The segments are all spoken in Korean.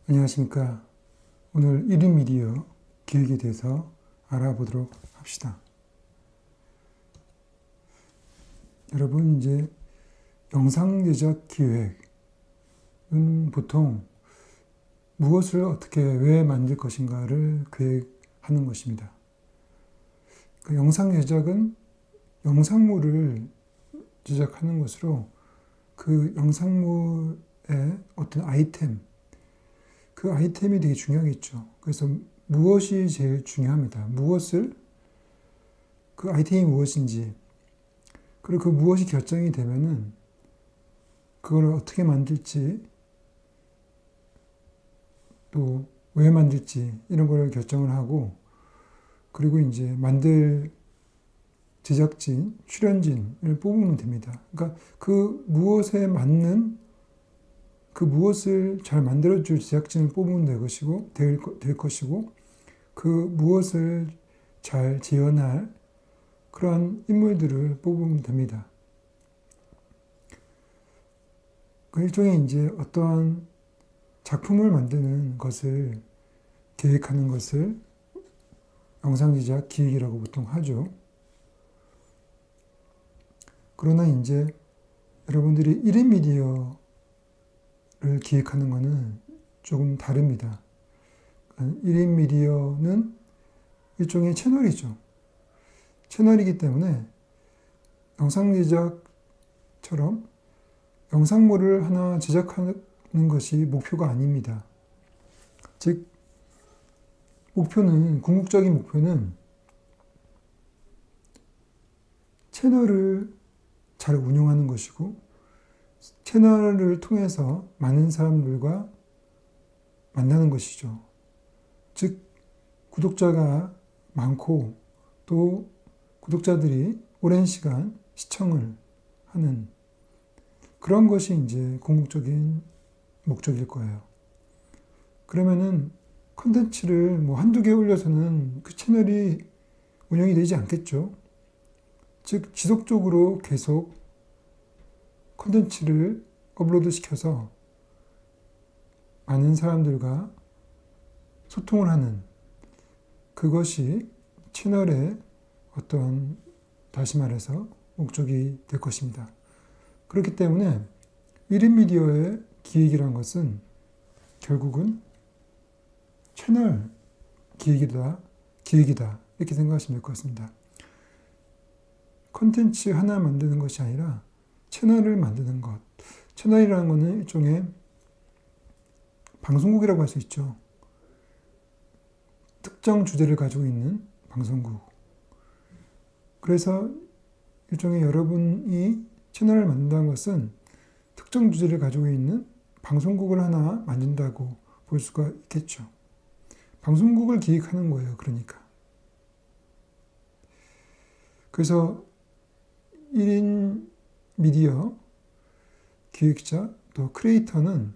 안녕하십니까. 오늘 1인 미디어 기획에 대해서 알아보도록 합시다. 여러분, 이제 영상 제작 기획은 보통 무엇을 어떻게 왜 만들 것인가를 계획하는 것입니다. 그 영상 제작은 영상물을 제작하는 것으로 그 영상물의 어떤 아이템, 그 아이템이 되게 중요하겠죠. 그래서 무엇이 제일 중요합니다. 그 아이템이 무엇인지, 그리고 그 무엇이 결정이 되면은 그걸 어떻게 만들지, 또 왜 만들지, 이런 걸 결정을 하고, 그리고 이제 만들 제작진, 출연진을 뽑으면 됩니다. 그러니까 그 무엇에 맞는 그 무엇을 잘 만들어줄 제작진을 뽑으면 될 것이고, 그 무엇을 잘 재현할 그러한 인물들을 뽑으면 됩니다. 그 일종의 이제 어떠한 작품을 만드는 것을 계획하는 것을 영상 제작 기획이라고 보통 하죠. 그러나 이제 여러분들이 1인 미디어 를 기획하는 것은 조금 다릅니다. 1인 미디어는 일종의 채널이죠. 채널이기 때문에 영상 제작처럼 영상물을 하나 제작하는 것이 목표가 아닙니다. 즉, 궁극적인 목표는 채널을 잘 운영하는 것이고, 채널을 통해서 많은 사람들과 만나는 것이죠. 즉, 구독자가 많고 또 구독자들이 오랜 시간 시청을 하는 그런 것이 이제 궁극적인 목적일 거예요. 그러면은 컨텐츠를 뭐 한두 개 올려서는 그 채널이 운영이 되지 않겠죠. 즉, 지속적으로 계속 콘텐츠를 업로드 시켜서 많은 사람들과 소통을 하는 그것이 채널의 어떤, 다시 말해서 목적이 될 것입니다. 그렇기 때문에 1인 미디어의 기획이란 것은 결국은 채널 기획이다 이렇게 생각하시면 될 것 같습니다. 콘텐츠 하나 만드는 것이 아니라 채널을 만드는 것. 채널이라는 것은 일종의 방송국이라고 할 수 있죠. 특정 주제를 가지고 있는 방송국. 그래서 일종의 여러분이 채널을 만든다는 것은 특정 주제를 가지고 있는 방송국을 하나 만든다고 볼 수가 있겠죠. 방송국을 기획하는 거예요, 그러니까. 그래서 1인 미디어 기획자 또 크리에이터는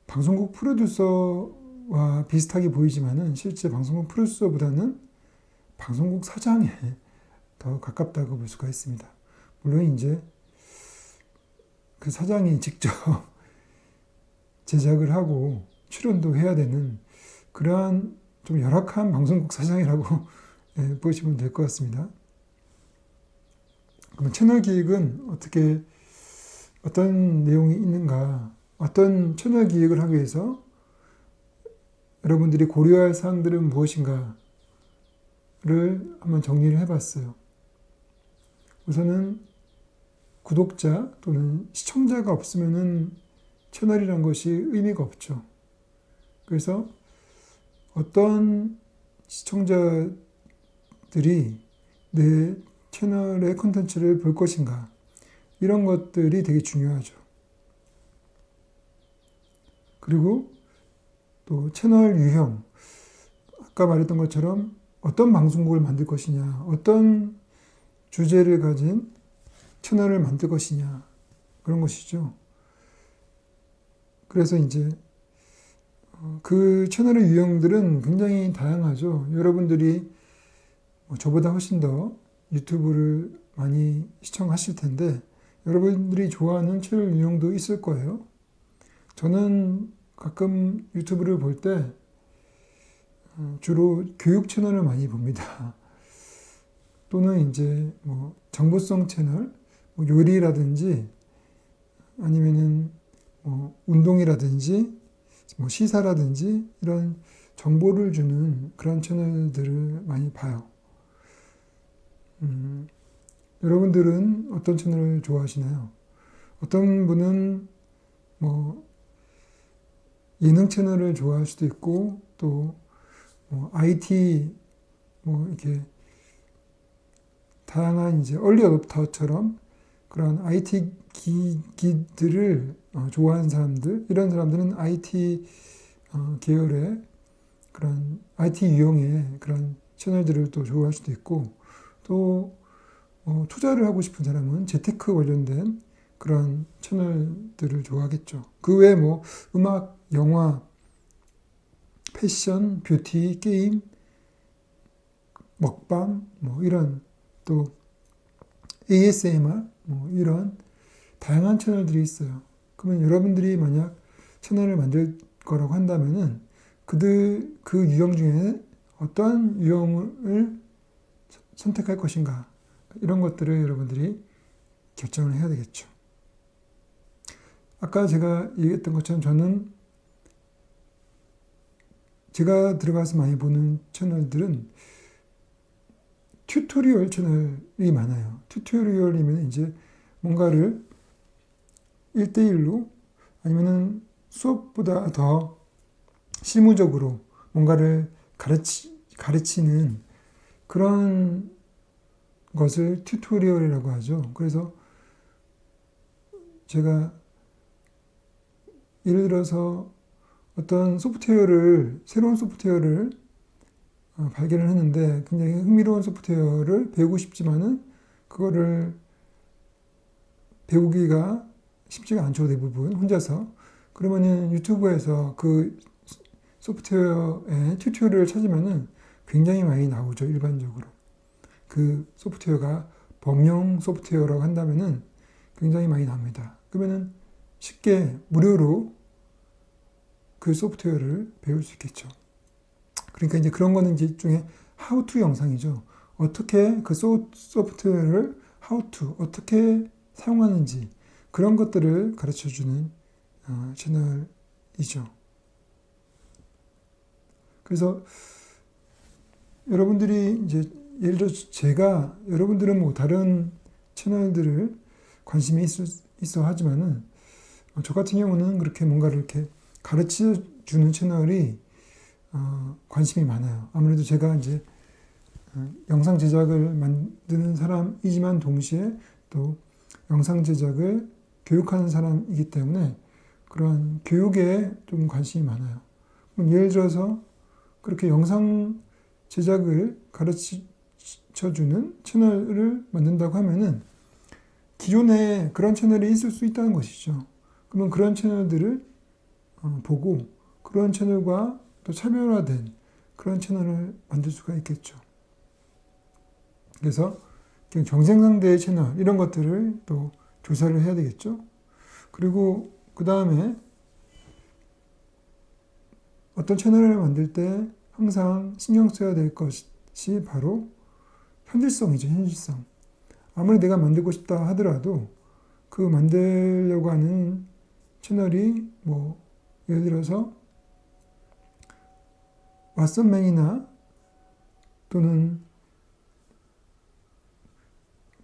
방송국 프로듀서와 비슷하게 보이지만은 실제 방송국 프로듀서보다는 방송국 사장에 더 가깝다고 볼 수가 있습니다. 물론 이제 그 사장이 직접 제작을 하고 출연도 해야 되는 그러한 좀 열악한 방송국 사장이라고 보시면 될 것 같습니다. 그럼 채널 기획은 어떤 내용이 있는가, 어떤 채널 기획을 하기 위해서 여러분들이 고려할 사항들은 무엇인가를 한번 정리를 해봤어요. 우선은 구독자 또는 시청자가 없으면은 채널이란 것이 의미가 없죠. 그래서 어떤 시청자들이 내 채널의 콘텐츠를 볼 것인가, 이런 것들이 되게 중요하죠. 그리고 또 채널 유형, 아까 말했던 것처럼 어떤 방송국을 만들 것이냐, 어떤 주제를 가진 채널을 만들 것이냐, 그런 것이죠. 그래서 이제 그 채널의 유형들은 굉장히 다양하죠. 여러분들이 저보다 훨씬 더 유튜브를 많이 시청하실 텐데 여러분들이 좋아하는 채널 유형도 있을 거예요. 저는 가끔 유튜브를 볼 때 주로 교육 채널을 많이 봅니다. 또는 이제 뭐 정보성 채널, 뭐 요리라든지 아니면은 뭐 운동이라든지 뭐 시사라든지 이런 정보를 주는 그런 채널들을 많이 봐요. 여러분들은 어떤 채널을 좋아하시나요? 어떤 분은 뭐 예능 채널을 좋아할 수도 있고 또 뭐 IT 뭐 이렇게 다양한 이제 얼리 어댑터처럼 그런 IT 기기들을 좋아하는 사람들, 이런 사람들은 IT 계열의 그런 IT 유형의 그런 채널들을 또 좋아할 수도 있고, 또 투자를 하고 싶은 사람은 재테크 관련된 그런 채널들을 좋아하겠죠. 그 외에 뭐 음악, 영화, 패션, 뷰티, 게임, 먹방, 뭐 이런 또 ASMR 뭐 이런 다양한 채널들이 있어요. 그러면 여러분들이 만약 채널을 만들 거라고 한다면은 그 유형 중에 어떤 유형을 선택할 것인가, 이런 것들을 여러분들이 결정을 해야 되겠죠. 아까 제가 얘기했던 것처럼 저는 제가 들어가서 많이 보는 채널들은 튜토리얼 채널이 많아요. 튜토리얼이면 이제 뭔가를 1대1로 아니면은 수업보다 더 실무적으로 뭔가를 가르치는 그런 것을 튜토리얼이라고 하죠. 그래서 제가 예를 들어서 어떤 새로운 소프트웨어를 발견을 했는데 굉장히 흥미로운 소프트웨어를 배우고 싶지만은 그거를 배우기가 쉽지가 않죠, 대부분 혼자서. 그러면은 유튜브에서 그 소프트웨어의 튜토리얼을 찾으면은 굉장히 많이 나오죠, 일반적으로. 그 소프트웨어가 범용 소프트웨어라고 한다면은 굉장히 많이 나옵니다. 그러면은 쉽게 무료로 그 소프트웨어를 배울 수 있겠죠. 그러니까 이제 그런 거는 이제 일종의 how to 영상이죠. 어떻게 그 소프트웨어를 어떻게 사용하는지 그런 것들을 가르쳐 주는 채널이죠. 그래서 여러분들이 이제 예를 들어 제가 여러분들은 뭐 다른 채널들을 관심이 있어 하지만은 저 같은 경우는 그렇게 뭔가를 이렇게 가르쳐 주는 채널이 관심이 많아요. 아무래도 제가 이제 영상 제작을 만드는 사람이지만 동시에 또 영상 제작을 교육하는 사람이기 때문에 그런 교육에 좀 관심이 많아요. 예를 들어서 그렇게 영상 제작을 가르쳐주는 채널을 만든다고 하면은 기존에 그런 채널이 있을 수 있다는 것이죠. 그러면 그런 채널들을 보고 그런 채널과 또 차별화된 그런 채널을 만들 수가 있겠죠. 그래서 경쟁 상대의 채널 이런 것들을 또 조사를 해야 되겠죠. 그리고 그 다음에 어떤 채널을 만들 때 항상 신경 써야 될 것이 바로 현실성이죠, 현실성. 아무리 내가 만들고 싶다 하더라도 그 만들려고 하는 채널이 뭐 예를 들어서 왓썸맨이나 또는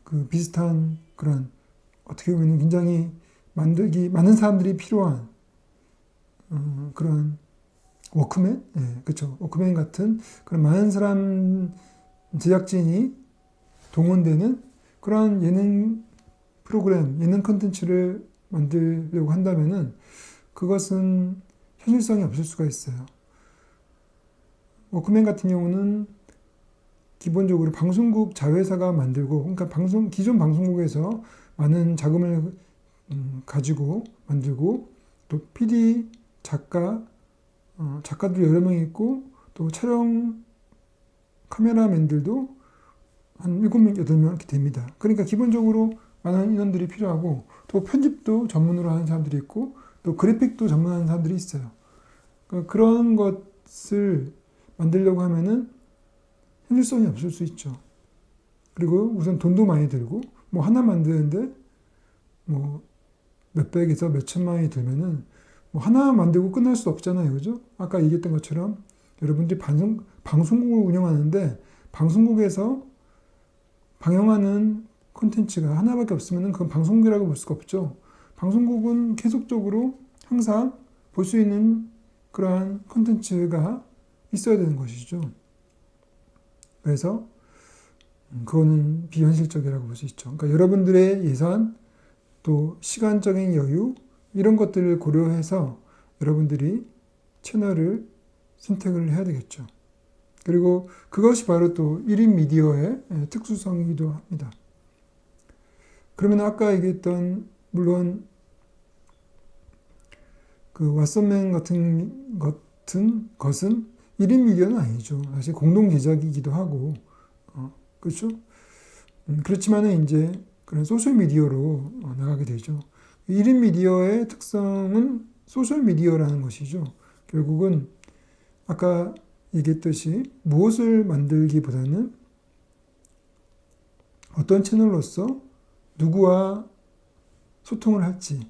그 비슷한 그런 어떻게 보면 굉장히 많은 사람들이 필요한 그런 워크맨? 예, 그렇죠. 워크맨 같은 그런 많은 사람 제작진이 동원되는 그런 예능 프로그램, 예능 컨텐츠를 만들려고 한다면은 그것은 현실성이 없을 수가 있어요. 워크맨 같은 경우는 기본적으로 방송국 자회사가 만들고, 그러니까 기존 방송국에서 많은 자금을 가지고 만들고, 또 PD, 작가들 여러 명이 있고, 또 촬영 카메라맨들도 한 7명, 8명 이렇게 됩니다. 그러니까 기본적으로 많은 인원들이 필요하고, 또 편집도 전문으로 하는 사람들이 있고, 또 그래픽도 전문하는 사람들이 있어요. 그러니까 그런 것을 만들려고 하면은 현실성이 없을 수 있죠. 그리고 우선 돈도 많이 들고, 뭐 하나 만드는데 뭐 몇백에서 몇천만 원이 들면은 뭐 하나 만들고 끝날 수 없잖아요. 그죠? 아까 얘기했던 것처럼 여러분들이 방송국을 운영하는데 방송국에서 방영하는 콘텐츠가 하나밖에 없으면 그건 방송국이라고 볼 수가 없죠. 방송국은 계속적으로 항상 볼 수 있는 그러한 콘텐츠가 있어야 되는 것이죠. 그래서 그거는 비현실적이라고 볼 수 있죠. 그러니까 여러분들의 예산, 또 시간적인 여유, 이런 것들을 고려해서 여러분들이 채널을 선택을 해야 되겠죠. 그리고 그것이 바로 또 1인 미디어의 특수성이기도 합니다. 그러면 아까 얘기했던, 물론 그 왓썸맨 같은 것은 1인 미디어는 아니죠. 사실 공동 제작이기도 하고, 그렇죠? 그렇지만은 이제 그런 소셜 미디어로 나가게 되죠. 1인 미디어의 특성은 소셜 미디어라는 것이죠. 결국은 아까 얘기했듯이 무엇을 만들기보다는 어떤 채널로서 누구와 소통을 할지,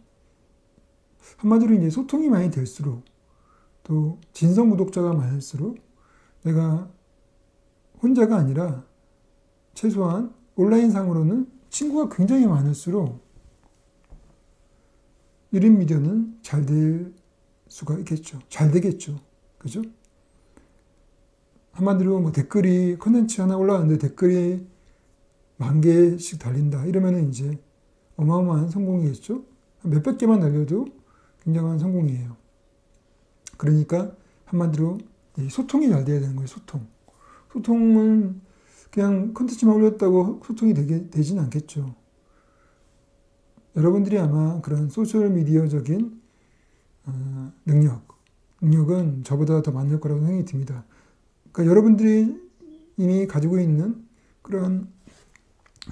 한마디로 이제 소통이 많이 될수록, 또 진성 구독자가 많을수록 내가 혼자가 아니라 최소한 온라인상으로는 친구가 굉장히 많을수록 1인 미디어는 잘 될 수가 있겠죠. 잘 되겠죠. 그죠? 한마디로 뭐 댓글이, 컨텐츠 하나 올라왔는데 댓글이 10,000개씩 달린다. 이러면은 이제 어마어마한 성공이겠죠? 몇백 개만 달려도 굉장한 성공이에요. 그러니까 한마디로 소통이 잘 돼야 되는 거예요. 소통은 그냥 컨텐츠만 올렸다고 소통이 되진 않겠죠. 여러분들이 아마 그런 소셜미디어적인 능력은 저보다 더 많을 거라고 생각이 듭니다. 그러니까 여러분들이 이미 가지고 있는 그런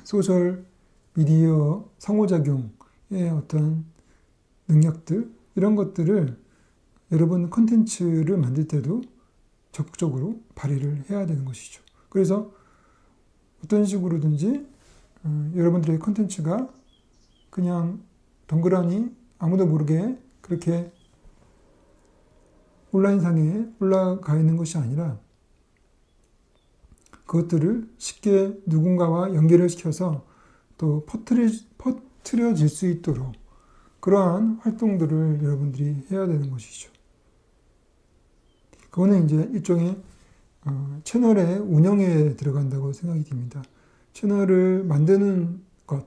소셜미디어 상호작용의 어떤 능력들, 이런 것들을 여러분 콘텐츠를 만들 때도 적극적으로 발휘를 해야 되는 것이죠. 그래서 어떤 식으로든지 여러분들의 콘텐츠가 그냥 덩그러니 아무도 모르게 그렇게 온라인상에 올라가 있는 것이 아니라 그것들을 쉽게 누군가와 연결을 시켜서 또 퍼뜨려질 수 있도록 그러한 활동들을 여러분들이 해야 되는 것이죠. 그거는 이제 일종의 채널의 운영에 들어간다고 생각이 듭니다. 채널을 만드는 것,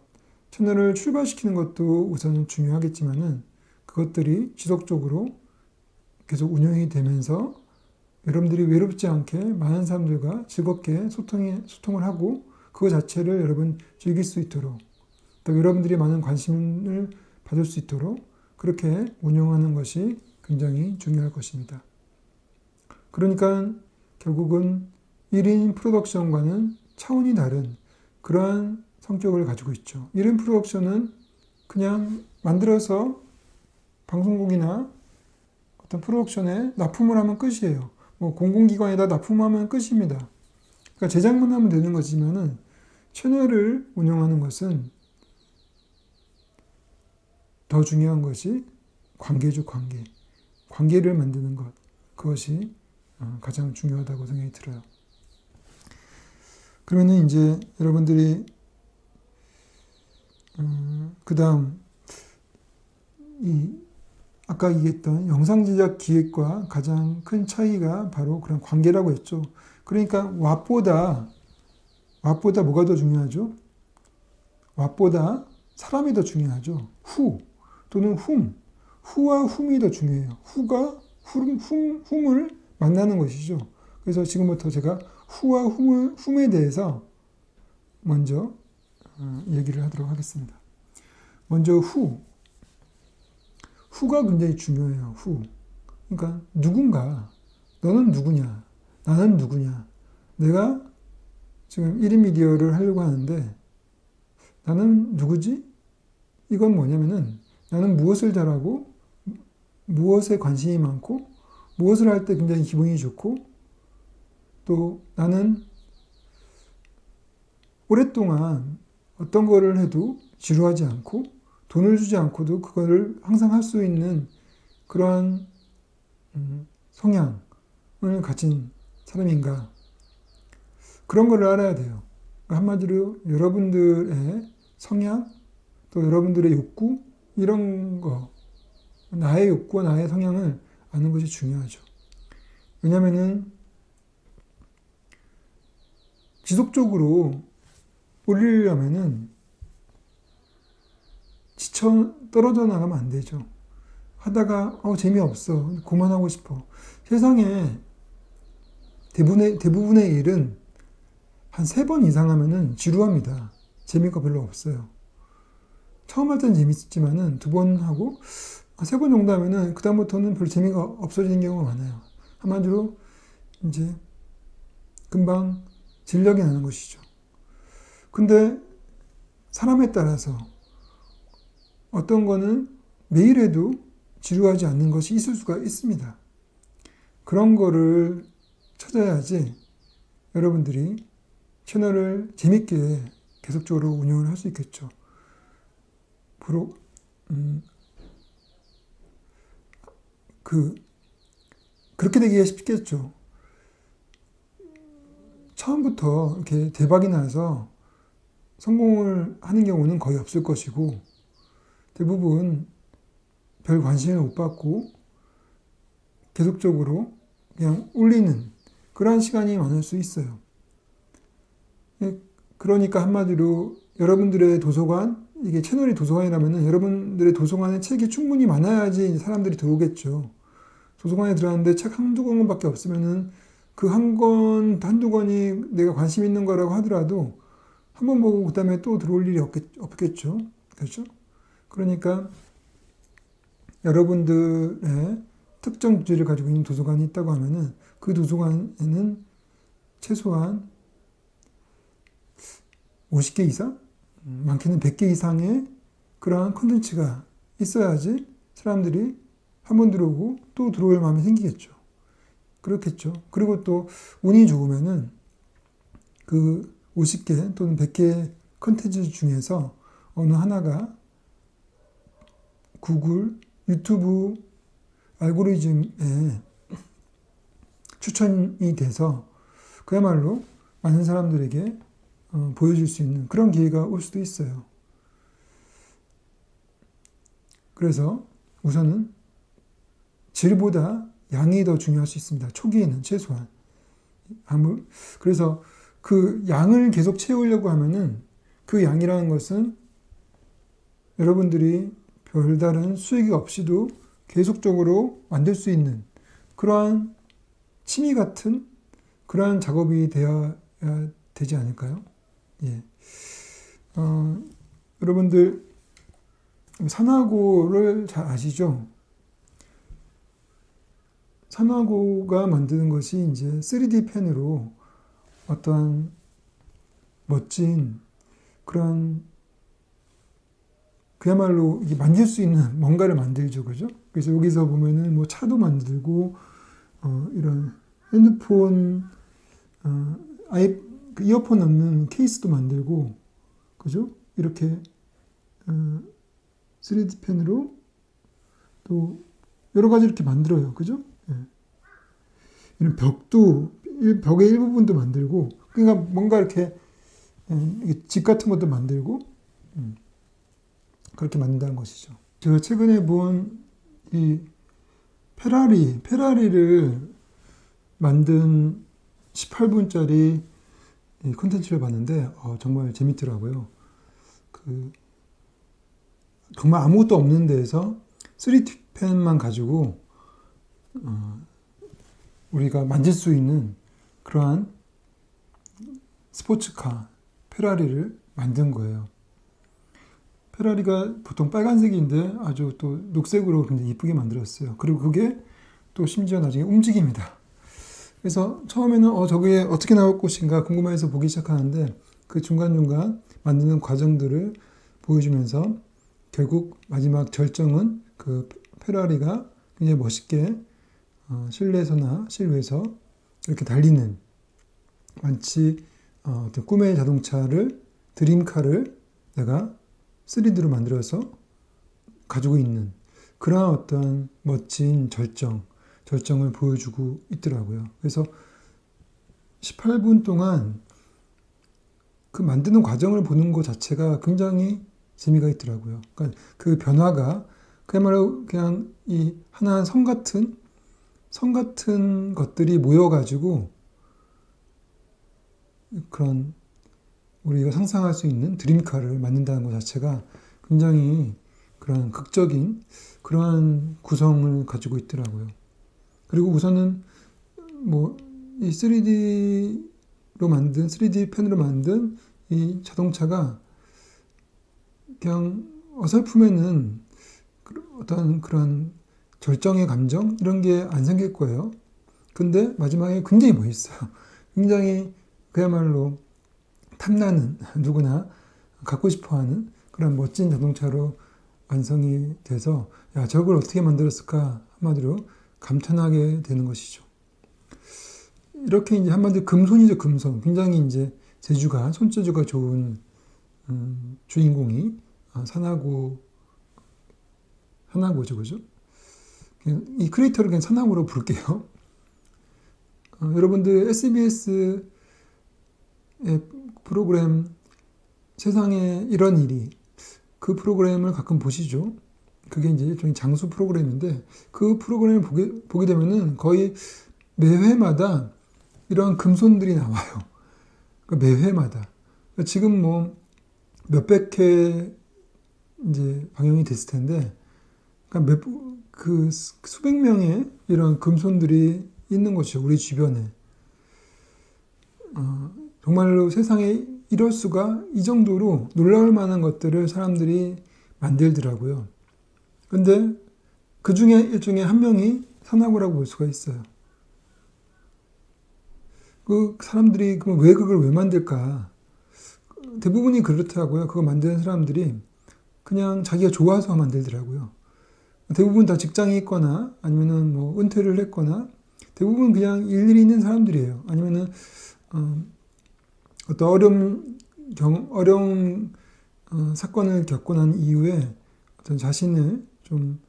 채널을 출발시키는 것도 우선은 중요하겠지만은 그것들이 지속적으로 계속 운영이 되면서 여러분들이 외롭지 않게 많은 사람들과 즐겁게 소통을 하고 그거 자체를 여러분 즐길 수 있도록 또 여러분들이 많은 관심을 받을 수 있도록 그렇게 운영하는 것이 굉장히 중요할 것입니다. 그러니까 결국은 1인 프로덕션과는 차원이 다른 그러한 성격을 가지고 있죠. 1인 프로덕션은 그냥 만들어서 방송국이나 어떤 프로덕션에 납품을 하면 끝이에요. 뭐 공공기관에다 납품하면 끝입니다. 그러니까 제작만 하면 되는 거지만은 채널을 운영하는 것은 더 중요한 것이 관계죠, 관계. 관계를 만드는 것. 그것이 가장 중요하다고 생각이 들어요. 그러면은 이제 여러분들이 그 다음 아까 얘기했던 영상 제작 기획과 가장 큰 차이가 바로 그런 관계라고 했죠. 그러니까 왓보다 뭐가 더 중요하죠? 왓보다 사람이 더 중요하죠. 후 또는 후와 훔이 더 중요해요. 후가 훔을 만나는 것이죠. 그래서 지금부터 제가 후와 훔에 대해서 먼저 얘기를 하도록 하겠습니다. 먼저 후가 굉장히 중요해요. 그러니까 누군가, 너는 누구냐, 나는 누구냐, 내가 지금 1인 미디어를 하려고 하는데 나는 누구지? 이건 뭐냐면은 나는 무엇을 잘하고 무엇에 관심이 많고 무엇을 할 때 굉장히 기분이 좋고 또 나는 오랫동안 어떤 거를 해도 지루하지 않고 돈을 주지 않고도 그거를 항상 할 수 있는 그러한 성향을 가진 사람인가, 그런 걸 알아야 돼요. 한마디로 여러분들의 성향, 또 여러분들의 욕구, 이런 거, 나의 욕구와 나의 성향을 아는 것이 중요하죠. 왜냐면은 지속적으로 올리려면은 지쳐 떨어져 나가면 안 되죠. 하다가 재미없어, 그만하고 싶어. 세상에 대부분의 일은 한 3번 이상 하면은 지루합니다. 재미가 별로 없어요. 처음 할 때는 재밌지만은 2번 하고 3번 정도 하면은 그다음부터는 별로 재미가 없어지는 경우가 많아요. 한마디로 이제 금방 진력이 나는 것이죠. 근데 사람에 따라서 어떤 거는 매일 해도 지루하지 않는 것이 있을 수가 있습니다. 그런 거를 찾아야지 여러분들이 채널을 재밌게 계속적으로 운영을 할 수 있겠죠. 그렇게 되기가 쉽겠죠. 처음부터 이렇게 대박이 나서 성공을 하는 경우는 거의 없을 것이고, 대부분 별 관심을 못 받고 계속적으로 그냥 올리는 그러한 시간이 많을 수 있어요. 그러니까 한마디로 여러분들의 도서관, 이게 채널이 도서관이라면 여러분들의 도서관에 책이 충분히 많아야지 사람들이 들어오겠죠. 도서관에 들어갔는데 책 한두 권밖에 없으면은 그 한두 권이 내가 관심 있는 거라고 하더라도 한 번 보고 그 다음에 또 들어올 일이 없겠죠. 그렇죠? 그러니까 여러분들의 특정 주제를 가지고 있는 도서관이 있다고 하면은 그 도서관에는 최소한 50개 이상? 많게는 100개 이상의 그러한 콘텐츠가 있어야지 사람들이 한 번 들어오고 또 들어올 마음이 생기겠죠. 그렇겠죠. 그리고 또 운이 좋으면은 그 50개 또는 100개 콘텐츠 중에서 어느 하나가 구글, 유튜브 알고리즘에 추천이 돼서 그야말로 많은 사람들에게 보여줄 수 있는 그런 기회가 올 수도 있어요. 그래서 우선은 질보다 양이 더 중요할 수 있습니다. 초기에는 최소한. 그래서 그 양을 계속 채우려고 하면은 그 양이라는 것은 여러분들이 별다른 수익이 없이도 계속적으로 만들 수 있는 그러한 취미 같은 그러한 작업이 되어야 되지 않을까요? 예. 여러분들 산화고를 잘 아시죠? 산화고가 만드는 것이 이제 3D 펜으로 어떠한 멋진 그런 그야말로 만질 수 있는 뭔가를 만들죠, 그죠? 그래서 여기서 보면은 뭐 차도 만들고 이런 핸드폰, 이어폰 넣는 케이스도 만들고, 그죠? 이렇게 3D 펜으로 또 여러 가지 이렇게 만들어요, 그죠? 예. 이런 벽의 일부분도 만들고, 그러니까 뭔가 이렇게 집 같은 것도 만들고, 그렇게 만든다는 것이죠. 제가 최근에 본 이 페라리를 만든 18분짜리 콘텐츠를 봤는데 정말 재밌더라고요. 정말 아무것도 없는 데에서 3D 펜만 가지고 우리가 만질 수 있는 그러한 스포츠카 페라리를 만든 거예요. 페라리가 보통 빨간색인데 아주 또 녹색으로 굉장히 이쁘게 만들었어요. 그리고 그게 또 심지어 나중에 움직입니다. 그래서 처음에는 저게 어떻게 나올 것인가 궁금해서 보기 시작하는데 그 중간중간 만드는 과정들을 보여주면서 결국 마지막 절정은 그 페라리가 굉장히 멋있게 실내에서나 실외에서 이렇게 달리는 마치 어떤 꿈의 자동차를 드림카를 내가 3D로 만들어서 가지고 있는 그러한 어떤 멋진 절정을 보여주고 있더라고요. 그래서 18분 동안 그 만드는 과정을 보는 것 자체가 굉장히 재미가 있더라고요. 그러니까 그 변화가 그야말로 그냥 이 하나의 성 같은 것들이 모여가지고 그런 우리가 상상할 수 있는 드림카를 만든다는 것 자체가 굉장히 그런 극적인 그러한 구성을 가지고 있더라고요. 그리고 우선은 뭐 이 3D 펜으로 만든 이 자동차가 그냥 어설프면은 어떤 그런 절정의 감정 이런 게 안 생길 거예요. 근데 마지막에 굉장히 멋있어요. 굉장히 그야말로 탐나는 누구나 갖고 싶어하는 그런 멋진 자동차로 완성이 돼서 야 저걸 어떻게 만들었을까 한마디로 감탄하게 되는 것이죠. 이렇게 이제 한마디로 금손이죠, 금손. 굉장히 이제 손재주가 좋은 주인공이 사나고죠, 그죠? 이 크리에이터를 그냥 사나고로 부를게요. 여러분들 SBS의 프로그램 세상에 이런 일이 그 프로그램을 가끔 보시죠. 그게 이제 일종의 장수 프로그램인데 그 프로그램을 보게 되면은 거의 매회마다 이런 금손들이 나와요. 매회마다. 지금 뭐 몇백 회 이제 방영이 됐을 텐데 그 수백 명의 이런 금손들이 있는 것이죠. 우리 주변에. 정말로 세상에 이럴 수가 이 정도로 놀라울 만한 것들을 사람들이 만들더라고요. 근데 그 중에 일종의 한 명이 사나고라고 볼 수가 있어요. 그 사람들이 그럼 그걸 왜 만들까? 대부분이 그렇더라고요. 그거 만드는 사람들이 그냥 자기가 좋아서 만들더라고요. 대부분 다 직장이 있거나 아니면은 뭐 은퇴를 했거나 대부분 그냥 일일이 있는 사람들이에요. 아니면은 어떤 어려운 사건을 겪고 난 이후에 어떤 자신을 좀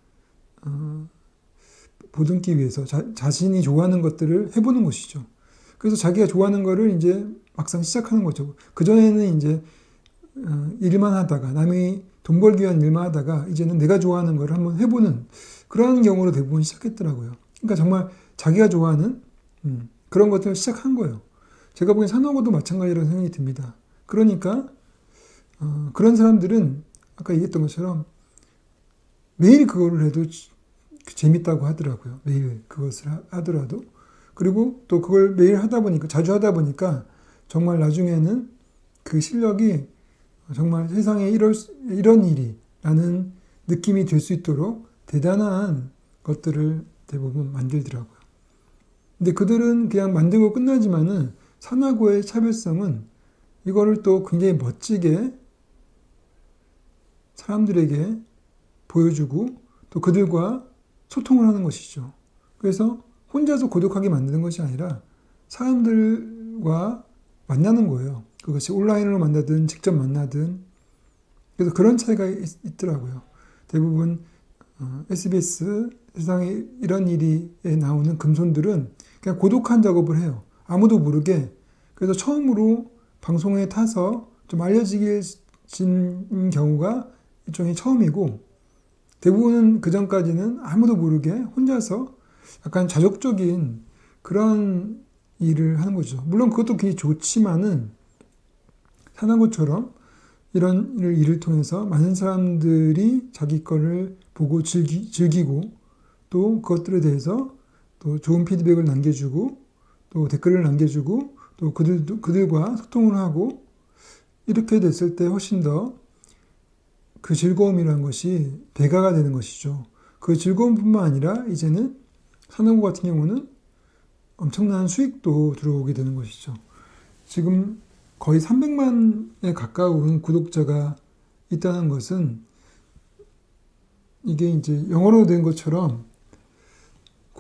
보듬기 위해서 자신이 좋아하는 것들을 해보는 것이죠. 그래서 자기가 좋아하는 거를 이제 막상 시작하는 거죠. 그전에는 이제 일만 하다가 남이 돈 벌기 위한 일만 하다가 이제는 내가 좋아하는 거를 한번 해보는 그런 경우로 대부분 시작했더라고요. 그러니까 정말 자기가 좋아하는 그런 것들을 시작한 거예요. 제가 보기엔 산업어도 마찬가지라는 생각이 듭니다. 그러니까 그런 사람들은 아까 얘기했던 것처럼 매일 그거를 해도 재밌다고 하더라고요. 매일 그것을 하더라도. 그리고 또 그걸 매일 자주 하다 보니까 정말 나중에는 그 실력이 정말 세상에 이런 일이라는 느낌이 들 수 있도록 대단한 것들을 대부분 만들더라고요. 근데 그들은 그냥 만들고 끝나지만은 사나고의 차별성은 이거를 또 굉장히 멋지게 사람들에게 보여주고 또 그들과 소통을 하는 것이죠. 그래서 혼자서 고독하게 만드는 것이 아니라 사람들과 만나는 거예요. 그것이 온라인으로 만나든 직접 만나든. 그래서 그런 차이가 있더라고요. 대부분 SBS 세상에 이런 일이 나오는 금손들은 그냥 고독한 작업을 해요. 아무도 모르게. 그래서 처음으로 방송에 타서 좀 알려지긴 경우가 일종의 처음이고 대부분은 그 전까지는 아무도 모르게 혼자서 약간 자족적인 그런 일을 하는 거죠. 물론 그것도 굉장히 좋지만은 사나고처럼 이런 일을 통해서 많은 사람들이 자기 거를 보고 즐기고 또 그것들에 대해서 또 좋은 피드백을 남겨주고 또 댓글을 남겨주고 또 그들과 소통을 하고 이렇게 됐을 때 훨씬 더 그 즐거움이라는 것이 배가가 되는 것이죠. 그 즐거움뿐만 아니라 이제는 사나고 같은 경우는 엄청난 수익도 들어오게 되는 것이죠. 지금 거의 300만에 가까운 구독자가 있다는 것은 이게 이제 영어로 된 것처럼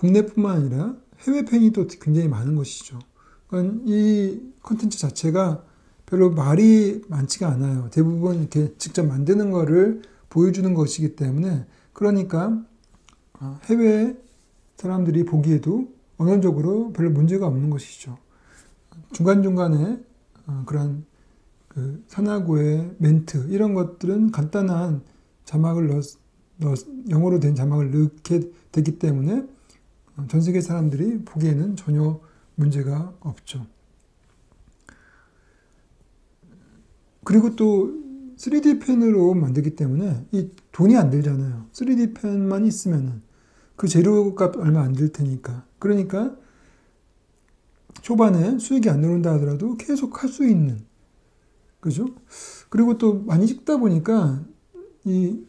국내뿐만 아니라 해외 팬이 또 굉장히 많은 것이죠. 그러니까 이 컨텐츠 자체가 별로 말이 많지가 않아요. 대부분 이렇게 직접 만드는 거를 보여주는 것이기 때문에, 그러니까 해외 사람들이 보기에도 언어적으로 별로 문제가 없는 것이죠. 중간중간에 그런 그 산하고의 멘트 이런 것들은 간단한 자막을 영어로 된 자막을 넣게 되기 때문에 전 세계 사람들이 보기에는 전혀 문제가 없죠. 그리고 또 3D 펜으로 만들기 때문에 이 돈이 안 들잖아요. 3D 펜만 있으면은 그 재료값 얼마 안 들 테니까. 그러니까 초반에 수익이 안 들어온다 하더라도 계속 할 수 있는, 그죠? 그리고 또 많이 찍다 보니까 이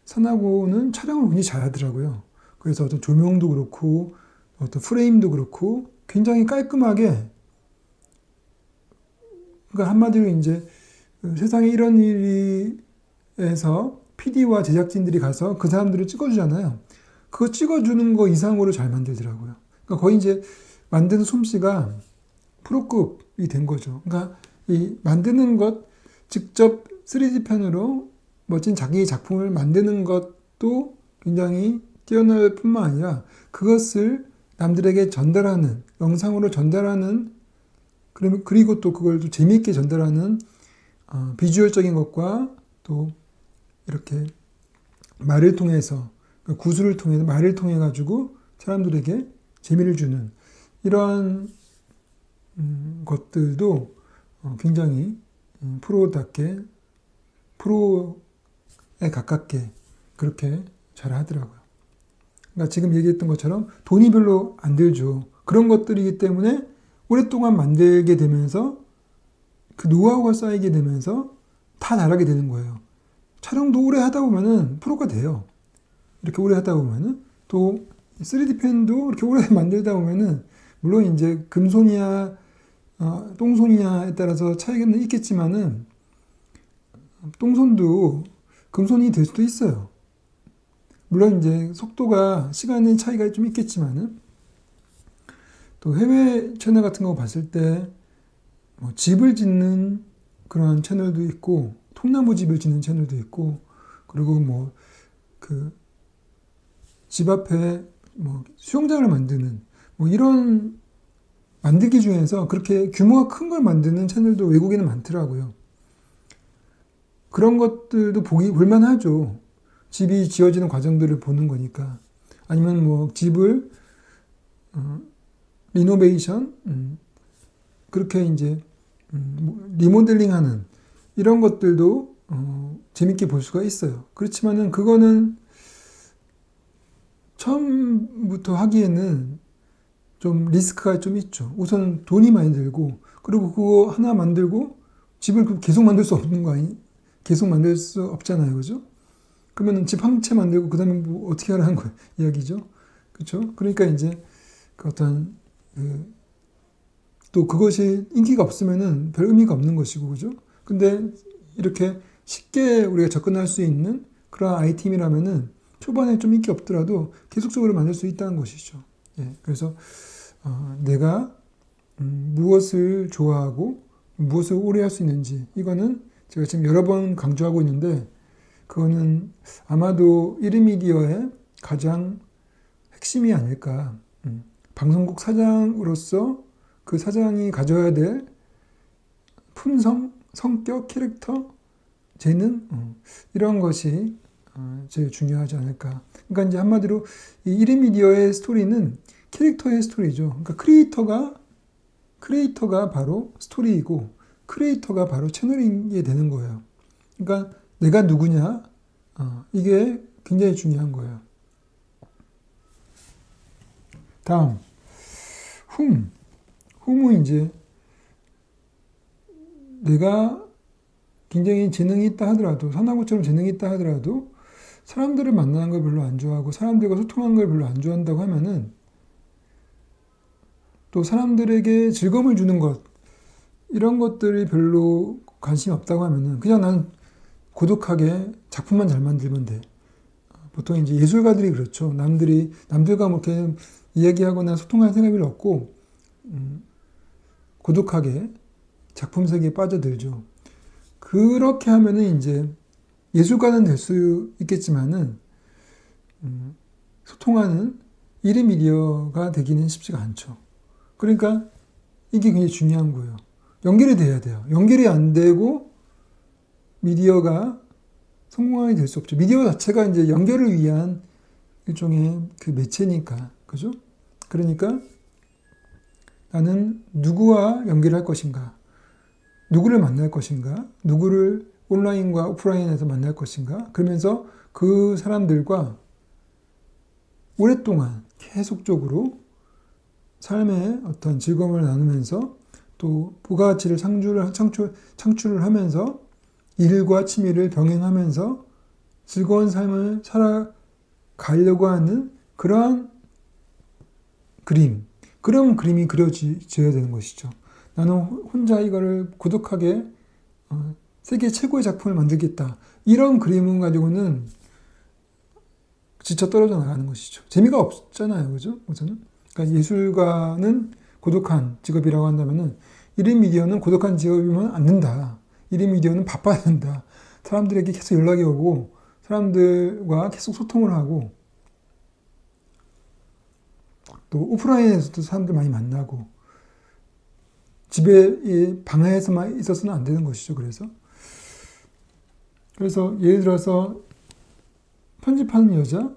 산하고는 촬영을 굉장히 잘하더라고요. 그래서 어떤 조명도 그렇고 어떤 프레임도 그렇고 굉장히 깔끔하게, 그러니까 한마디로 이제 세상에 이런 일이 해서 PD와 제작진들이 가서 그 사람들을 찍어주잖아요. 그거 찍어주는 거 이상으로 잘 만들더라고요. 그러니까 거의 이제 만드는 솜씨가 프로급이 된 거죠. 그러니까 이 만드는 것, 직접 3D 펜으로 멋진 자기 작품을 만드는 것도 굉장히 뛰어날 뿐만 아니라 그것을 남들에게 전달하는, 영상으로 전달하는, 그리고 또 그걸 또 재미있게 전달하는 비주얼적인 것과 또 이렇게 말을 통해서, 구술을 통해서 말을 통해 가지고 사람들에게 재미를 주는 이런 것들도 굉장히 프로답게, 프로에 가깝게 그렇게 잘 하더라고요. 그러니까 지금 얘기했던 것처럼 돈이 별로 안 들죠. 그런 것들이기 때문에 오랫동안 만들게 되면서 그 노하우가 쌓이게 되면서 다 잘하게 되는 거예요. 촬영도 오래 하다 보면은 프로가 돼요. 이렇게 오래 하다 보면은 또 3D 펜도 이렇게 오래 만들다 보면은 물론 이제 금손이냐 똥손이냐에 따라서 차이는 있겠지만은 똥손도 금손이 될 수도 있어요. 물론 이제 속도가 시간의 차이가 좀 있겠지만은 또 해외 채널 같은 거 봤을 때 뭐 집을 짓는 그런 채널도 있고 통나무 집을 짓는 채널도 있고 그리고 뭐 그 집 앞에 뭐 수영장을 만드는 뭐 이런 만들기 중에서 그렇게 규모가 큰 걸 만드는 채널도 외국에는 많더라고요. 그런 것들도 볼만하죠. 집이 지어지는 과정들을 보는 거니까. 아니면 뭐 집을 리노베이션 그렇게 이제 리모델링하는 이런 것들도 재밌게 볼 수가 있어요. 그렇지만은 그거는 처음부터 하기에는 좀 리스크가 좀 있죠. 우선 돈이 많이 들고 그리고 그거 하나 만들고 집을 계속 만들 수 없는 거 아니? 계속 만들 수 없잖아요, 그죠? 그러면 집 한 채 만들고 그 다음에 뭐 어떻게 하라는 거 이야기죠, 그렇죠? 그러니까 이제 그 어떤 또 그것이 인기가 없으면은 별 의미가 없는 것이고, 그죠? 근데 이렇게 쉽게 우리가 접근할 수 있는 그런 아이템이라면은 초반에 좀 인기 없더라도 계속적으로 만들 수 있다는 것이죠. 예, 그래서 내가 무엇을 좋아하고 무엇을 오래 할 수 있는지 이거는 제가 지금 여러 번 강조하고 있는데 그거는 아마도 1인 미디어의 가장 핵심이 아닐까. 방송국 사장으로서 그 사장이 가져야 될 품성, 성격, 캐릭터, 재능 이런 것이 제일 중요하지 않을까. 그러니까 이제 한마디로 이 1인 미디어의 스토리는 캐릭터의 스토리죠. 그러니까 크리에이터가 바로 스토리이고 크리에이터가 바로 채널이 되는 거예요. 그러니까 내가 누구냐 이게 굉장히 중요한 거예요. 다음 훔은 이제 내가 굉장히 재능이 있다 하더라도 산하고처럼 재능이 있다 하더라도 사람들을 만나는 걸 별로 안 좋아하고 사람들과 소통하는 걸 별로 안 좋아한다고 하면은 또 사람들에게 즐거움을 주는 것 이런 것들이 별로 관심이 없다고 하면은 그냥 난 고독하게 작품만 잘 만들면 돼. 보통 이제 예술가들이 그렇죠. 남들과 뭐 이렇게 이야기하거나 소통할 생각이 없고, 고독하게 작품 세계에 빠져들죠. 그렇게 하면은 이제 예술가는 될 수 있겠지만은, 소통하는 1인 미디어가 되기는 쉽지가 않죠. 그러니까 이게 굉장히 중요한 거예요. 연결이 돼야 돼요. 연결이 안 되고 미디어가 성공하게 될 수 없죠. 미디어 자체가 이제 연결을 위한 일종의 그 매체니까. 그죠? 그러니까 나는 누구와 연결할 것인가? 누구를 만날 것인가? 누구를 온라인과 오프라인에서 만날 것인가? 그러면서 그 사람들과 오랫동안 계속적으로 삶의 어떤 즐거움을 나누면서 또 부가가치를 창출을 하면서 일과 취미를 병행하면서 즐거운 삶을 살아가려고 하는 그러한 그런 그림이 그려져야 되는 것이죠. 나는 혼자 이거를 고독하게 세계 최고의 작품을 만들겠다. 이런 그림을 가지고는 지쳐 떨어져 나가는 것이죠. 재미가 없잖아요. 그죠? 우선은. 그러니까 예술가는 고독한 직업이라고 한다면은 1인 미디어는 고독한 직업이면 안 된다. 1인 미디어는 바빠야 된다. 사람들에게 계속 연락이 오고 사람들과 계속 소통을 하고 또 오프라인에서도 사람들 많이 만나고 집에 방에서만 있어서는 안 되는 것이죠. 그래서 예를 들어서 편집하는 여자,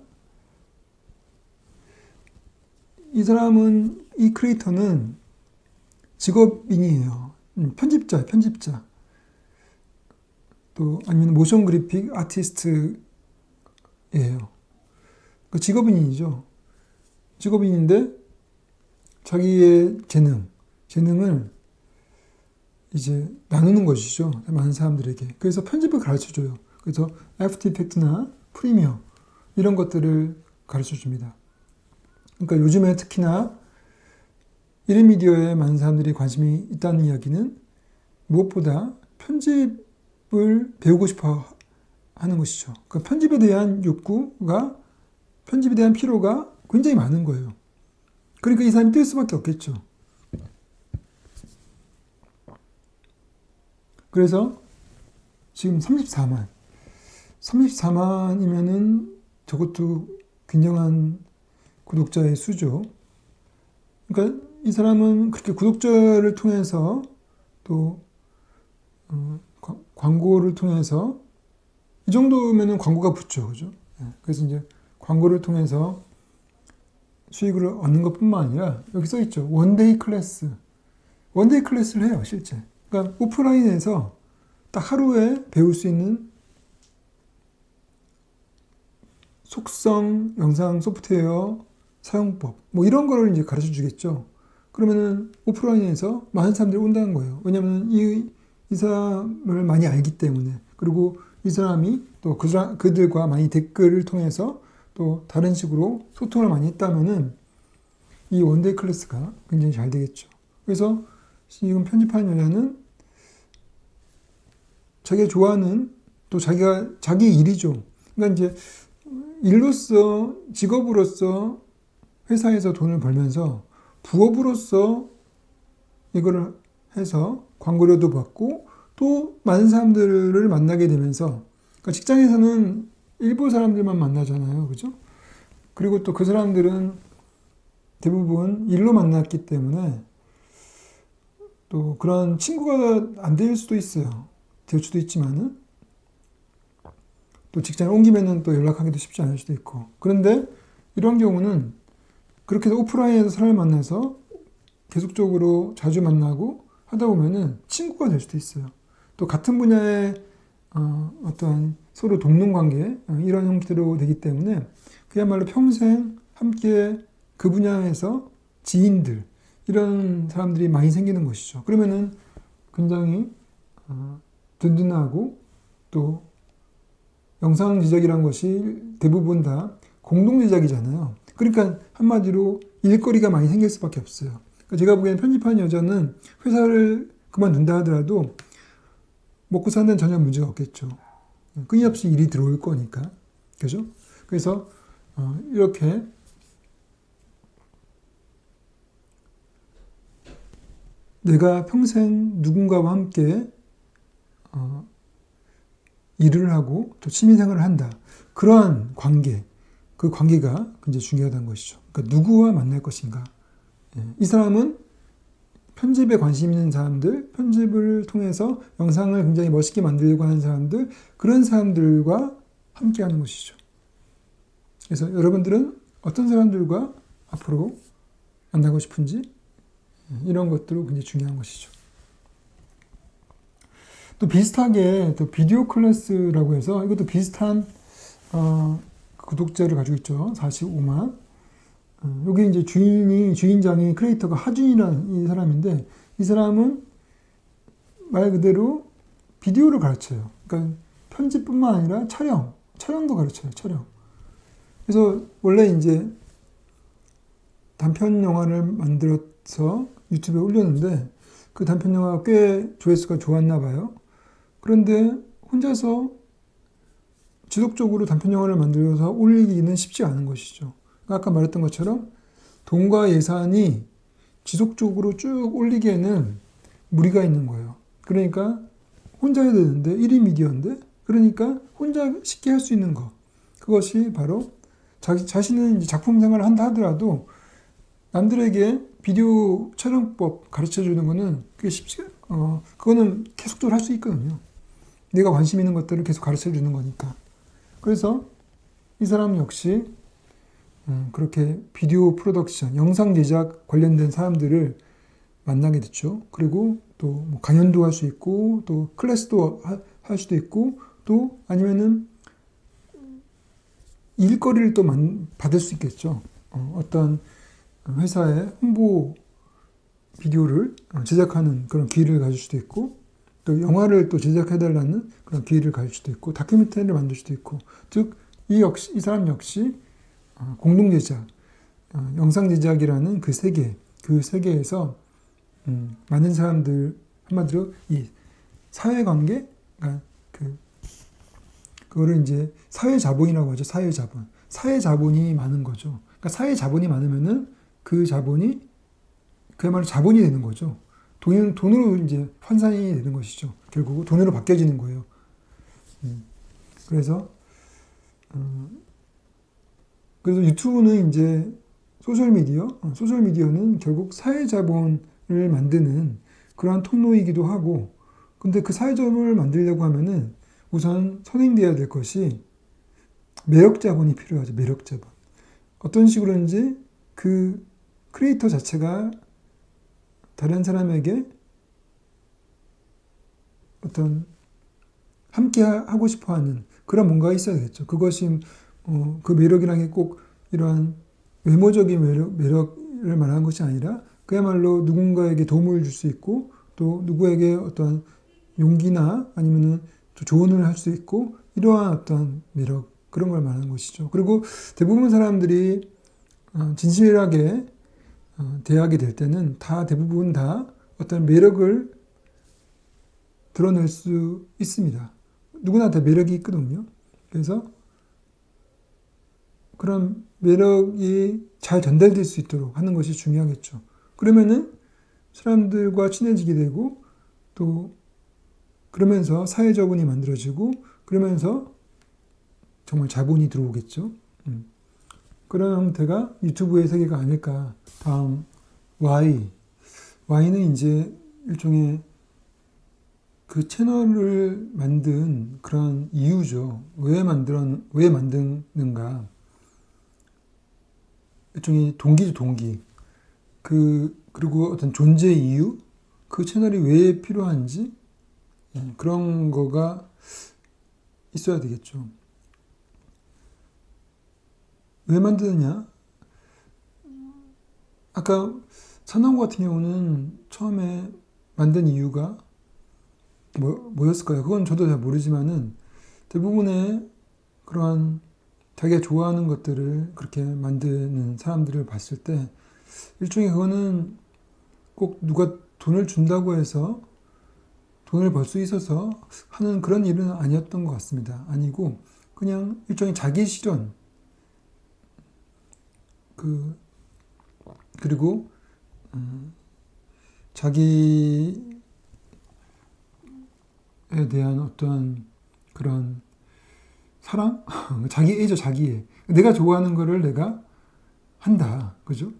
이 크리에이터는 직업인이에요. 편집자. 또 아니면 모션 그래픽 아티스트예요. 그 직업인이죠. 직업인인데 자기의 재능을 이제 나누는 것이죠. 많은 사람들에게. 그래서 편집을 가르쳐줘요. 그래서 애프터 이펙트나 프리미어 이런 것들을 가르쳐줍니다. 그러니까 요즘에 특히나 1인 미디어에 많은 사람들이 관심이 있다는 이야기는 무엇보다 편집을 배우고 싶어 하는 것이죠. 그 편집에 대한 편집에 대한 피로가 굉장히 많은 거예요. 그러니까 이 사람이 뛸 수밖에 없겠죠. 그래서 지금 34만이면은 저것도 굉장한 구독자의 수죠. 그러니까 이 사람은 그렇게 구독자를 통해서 또 광고를 통해서 이 정도면은 광고가 붙죠, 그죠? 그래서 이제 광고를 통해서 수익을 얻는 것뿐만 아니라 여기 써 있죠. 원데이 클래스를 해요, 실제. 그러니까 오프라인에서 딱 하루에 배울 수 있는 속성, 영상 소프트웨어 사용법, 뭐 이런 거를 이제 가르쳐 주겠죠. 그러면은 오프라인에서 많은 사람들이 온다는 거예요. 왜냐하면 이 사람을 많이 알기 때문에. 그리고 이 사람이 또 그들과 많이 댓글을 통해서 또 다른 식으로 소통을 많이 했다면은 이 원데이 클래스가 굉장히 잘 되겠죠. 그래서 지금 편집하는 여자는 자기가 좋아하는 또 자기 일이죠. 그러니까 이제 직업으로서 회사에서 돈을 벌면서 부업으로서 이거를 해서 광고료도 받고 또 많은 사람들을 만나게 되면서 그러니까 직장에서는 일부 사람들만 만나잖아요. 그죠? 그리고 또 그 사람들은 대부분 일로 만났기 때문에 또 그런 친구가 안 될 수도 있어요. 될 수도 있지만은 또 직장을 옮기면은 또 연락하기도 쉽지 않을 수도 있고. 그런데 이런 경우는 그렇게 오프라인에서 사람을 만나서 계속적으로 자주 만나고 하다 보면은 친구가 될 수도 있어요. 또 같은 분야의 어떤 서로 돕는 관계 이런 형태로 되기 때문에 그야말로 평생 함께 그 분야에서 지인들 이런 사람들이 많이 생기는 것이죠. 그러면은 굉장히 든든하고 또 영상 제작이라는 것이 대부분 다 공동 제작이잖아요. 그러니까 한마디로 일거리가 많이 생길 수밖에 없어요. 그러니까 제가 보기에는 편집하는 여자는 회사를 그만둔다 하더라도 먹고 사는 데는 전혀 문제가 없겠죠. 끊임없이 일이 들어올 거니까. 그죠? 그래서 이렇게 내가 평생 누군가와 함께 일을 하고 또 취미생활을 한다. 그러한 관계, 그 관계가 굉장히 중요하다는 것이죠. 그러니까 누구와 만날 것인가. 이 사람은 편집에 관심 있는 사람들, 편집을 통해서 영상을 굉장히 멋있게 만들려고 하는 사람들, 그런 사람들과 함께 하는 것이죠. 그래서 여러분들은 어떤 사람들과 앞으로 만나고 싶은지 이런 것들도 굉장히 중요한 것이죠. 또 비슷하게 또 비디오 클래스라고 해서 이것도 비슷한 구독자를 가지고 있죠. 45만. 여기 이제 주인장이 크리에이터가 하준이라는 이 사람인데, 이 사람은 말 그대로 비디오를 가르쳐요. 그러니까 편집뿐만 아니라 촬영도 가르쳐요. 촬영. 그래서 원래 이제 단편 영화를 만들어서 유튜브에 올렸는데, 그 단편 영화가 꽤 조회수가 좋았나 봐요. 그런데 혼자서 지속적으로 단편 영화를 만들어서 올리기는 쉽지 않은 것이죠. 아까 말했던 것처럼 돈과 예산이 지속적으로 쭉 올리기에는 무리가 있는 거예요. 그러니까 혼자 해야 되는데 1인 미디어인데, 그러니까 혼자 쉽게 할 수 있는 것, 그것이 바로 자신은 이제 작품 생활을 한다 하더라도 남들에게 비디오 촬영법 가르쳐 주는 거는 그게 그거는 계속적으로 할 수 있거든요. 내가 관심 있는 것들을 계속 가르쳐 주는 거니까. 그래서 이 사람 역시 그렇게 비디오 프로덕션, 영상 제작 관련된 사람들을 만나게 됐죠. 그리고 또 뭐 강연도 할 수 있고, 또 클래스도 할 수도 있고, 또 아니면은 일거리를 또 받을 수 있겠죠. 어떤 회사의 홍보 비디오를 제작하는 그런 기회를 가질 수도 있고, 또 영화를 또 제작해달라는 그런 기회를 가질 수도 있고, 다큐멘터리를 만들 수도 있고, 즉, 이 사람 역시 공동 제작, 영상 제작이라는 그 세계에서 많은 사람들, 한마디로 이 사회관계, 그러니까 그거를 이제 사회자본이라고 하죠. 사회자본이 많은 거죠. 그러니까 사회자본이 많으면은 그 자본이 그야말로 자본이 되는 거죠. 돈으로 이제 환산이 되는 것이죠. 결국 돈으로 바뀌어지는 거예요. 그래서 유튜브는 이제 소셜미디어는 결국 사회자본을 만드는 그러한 통로이기도 하고, 근데 그 사회자본을 만들려고 하면은 우선 선행되어야 될 것이 매력자본이 필요하죠. 매력자본. 어떤 식으로든지 그 크리에이터 자체가 다른 사람에게 어떤 함께 하고 싶어 하는 그런 뭔가가 있어야 되겠죠. 그것이 그 매력이라는 게 꼭 이러한 외모적인 매력을 말하는 것이 아니라 그야말로 누군가에게 도움을 줄 수 있고, 또 누구에게 어떤 용기나 아니면은 또 조언을 할 수 있고, 이러한 어떤 매력, 그런 걸 말하는 것이죠. 그리고 대부분 사람들이 진실하게 대하게 될 때는 대부분 다 어떤 매력을 드러낼 수 있습니다. 누구나 다 매력이 있거든요. 그래서 그런 매력이 잘 전달될 수 있도록 하는 것이 중요하겠죠. 그러면은 사람들과 친해지게 되고, 또 그러면서 사회자본이 만들어지고, 그러면서 정말 자본이 들어오겠죠. 그런 형태가 유튜브의 세계가 아닐까. 다음 Y는 이제 일종의 그 채널을 만든 그런 이유죠. 왜 만드는가. 일종의 동기죠, 동기. 그리고 어떤 존재 이유, 그 채널이 왜 필요한지, 그런 거가 있어야 되겠죠. 왜 만드느냐? 아까 선왕 같은 경우는 처음에 만든 이유가 뭐였을까요? 그건 저도 잘 모르지만은 대부분의 그러한 자기가 좋아하는 것들을 그렇게 만드는 사람들을 봤을 때 일종의 그거는 꼭 누가 돈을 준다고 해서 돈을 벌 수 있어서 하는 그런 일은 아니었던 것 같습니다. 아니고 그냥 일종의 자기 실현, 그리고 자기에 대한 어떤 그런 사랑? 자기애죠, 자기애. 내가 좋아하는 거를 내가 한다. 그죠?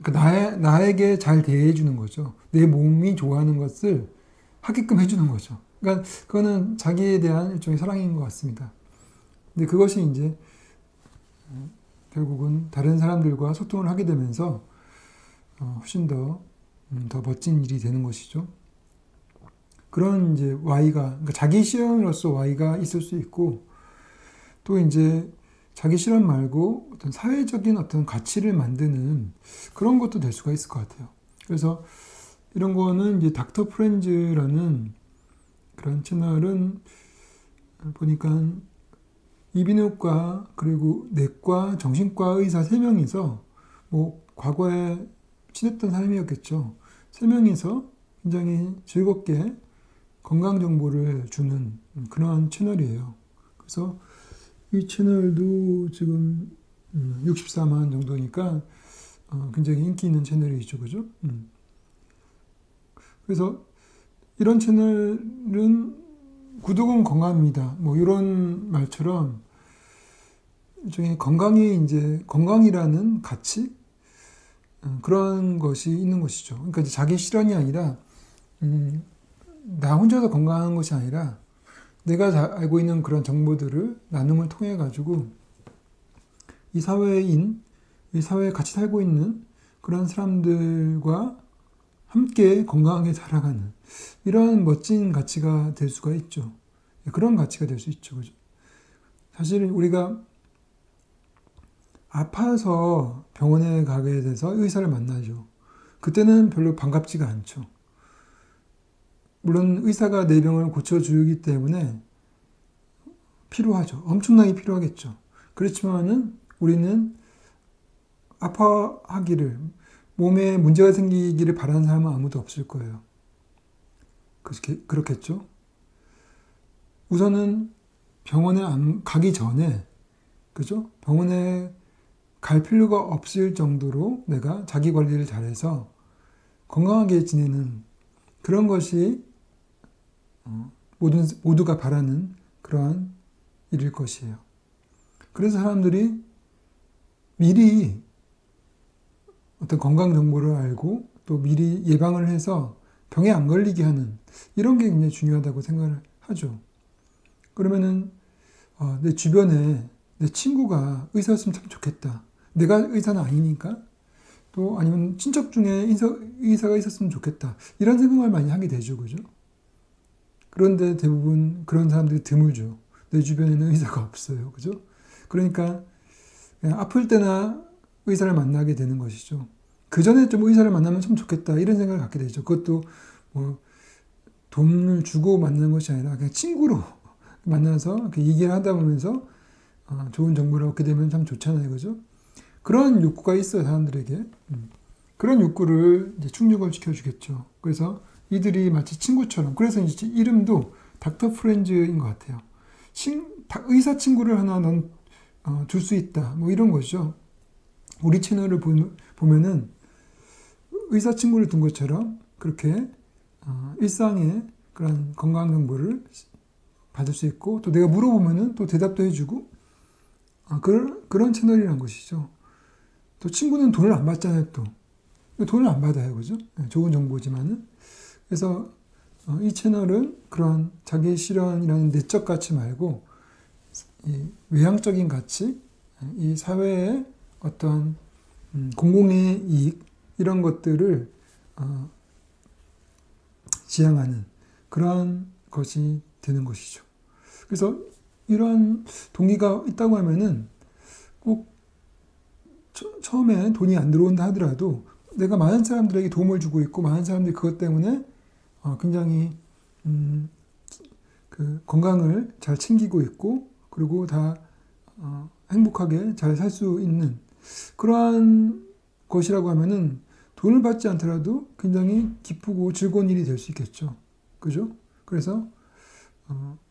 그러니까 나에게 잘 대해주는 거죠. 내 몸이 좋아하는 것을 하게끔 해주는 거죠. 그러니까 그거는 자기에 대한 일종의 사랑인 것 같습니다. 근데 그것이 이제 결국은 다른 사람들과 소통을 하게 되면서 훨씬 더 멋진 일이 되는 것이죠. 그런 이제 그러니까 자기 실현으로서 Y가 있을 수 있고, 또 이제 자기 실현 말고 어떤 사회적인 어떤 가치를 만드는 그런 것도 될 수가 있을 것 같아요. 그래서 이런 거는 이제 닥터 프렌즈라는 그런 채널은 보니까 이비인후과 그리고 내과, 정신과 의사 3명이서 뭐 과거에 친했던 사람이었겠죠. 3명이서 굉장히 즐겁게 건강 정보를 주는 그러한 채널이에요. 그래서 이 채널도 지금 64만 정도니까 굉장히 인기 있는 채널이죠. 그죠? 그래서 이런 채널은 구독은 건강입니다. 뭐 이런 말처럼 일종의 건강이라는 가치? 그런 것이 있는 것이죠. 그러니까 이제 자기 실현이 아니라 나 혼자서 건강한 것이 아니라 내가 알고 있는 그런 정보들을 나눔을 통해 가지고 이 사회에 같이 살고 있는 그런 사람들과 함께 건강하게 살아가는 이런 멋진 가치가 될 수가 있죠. 그런 가치가 될 수 있죠. 그죠? 사실 우리가 아파서 병원에 가게 돼서 의사를 만나죠. 그때는 별로 반갑지가 않죠. 물론 의사가 내 병을 고쳐주기 때문에 필요하죠. 엄청나게 필요하겠죠. 그렇지만은 우리는 아파하기를, 몸에 문제가 생기기를 바라는 사람은 아무도 없을 거예요. 그렇겠죠. 우선은 병원에 가기 전에, 그죠? 병원에 갈 필요가 없을 정도로 내가 자기 관리를 잘해서 건강하게 지내는 그런 것이 모두가 바라는 그러한 일일 것이에요. 그래서 사람들이 미리 어떤 건강 정보를 알고 또 미리 예방을 해서 병에 안 걸리게 하는 이런 게 굉장히 중요하다고 생각을 하죠. 그러면은 내 주변에 내 친구가 의사였으면 참 좋겠다. 내가 의사는 아니니까. 또 아니면 친척 중에 의사가 있었으면 좋겠다. 이런 생각을 많이 하게 되죠. 그죠? 그런데 대부분 그런 사람들이 드물죠. 내 주변에는 의사가 없어요. 그죠? 그러니까 그냥 아플 때나 의사를 만나게 되는 것이죠. 그 전에 좀 의사를 만나면 참 좋겠다. 이런 생각을 갖게 되죠. 그것도 뭐 돈을 주고 만나는 것이 아니라 그냥 친구로 만나서 얘기를 하다 보면서 좋은 정보를 얻게 되면 참 좋잖아요. 그죠? 그런 욕구가 있어요. 사람들에게. 그런 욕구를 이제 충족을 시켜주겠죠. 그래서 이들이 마치 친구처럼. 그래서 이제 이름도 닥터 프렌즈인 것 같아요. 의사 친구를 하나 넌 줄 수 있다. 뭐 이런 거죠. 우리 채널을 보면은 의사 친구를 둔 것처럼 그렇게 일상의 그런 건강 정보를 받을 수 있고 또 내가 물어보면은 또 대답도 해주고 그런 채널이란 것이죠. 또 친구는 돈을 안 받잖아요. 또 돈을 안 받아요. 그죠? 좋은 정보지만은. 그래서 이 채널은 그런 자기 실현이라는 내적 가치 말고 이 외향적인 가치, 이 사회의 어떤 공공의 이익 이런 것들을 지향하는 그런 것이 되는 것이죠. 그래서 이러한 동기가 있다고 하면은 꼭 처음에 돈이 안 들어온다 하더라도 내가 많은 사람들에게 도움을 주고 있고 많은 사람들이 그것 때문에 굉장히 그 건강을 잘 챙기고 있고 그리고 다 행복하게 잘 살 수 있는 그러한 것이라고 하면은 돈을 받지 않더라도 굉장히 기쁘고 즐거운 일이 될 수 있겠죠. 그죠? 그래서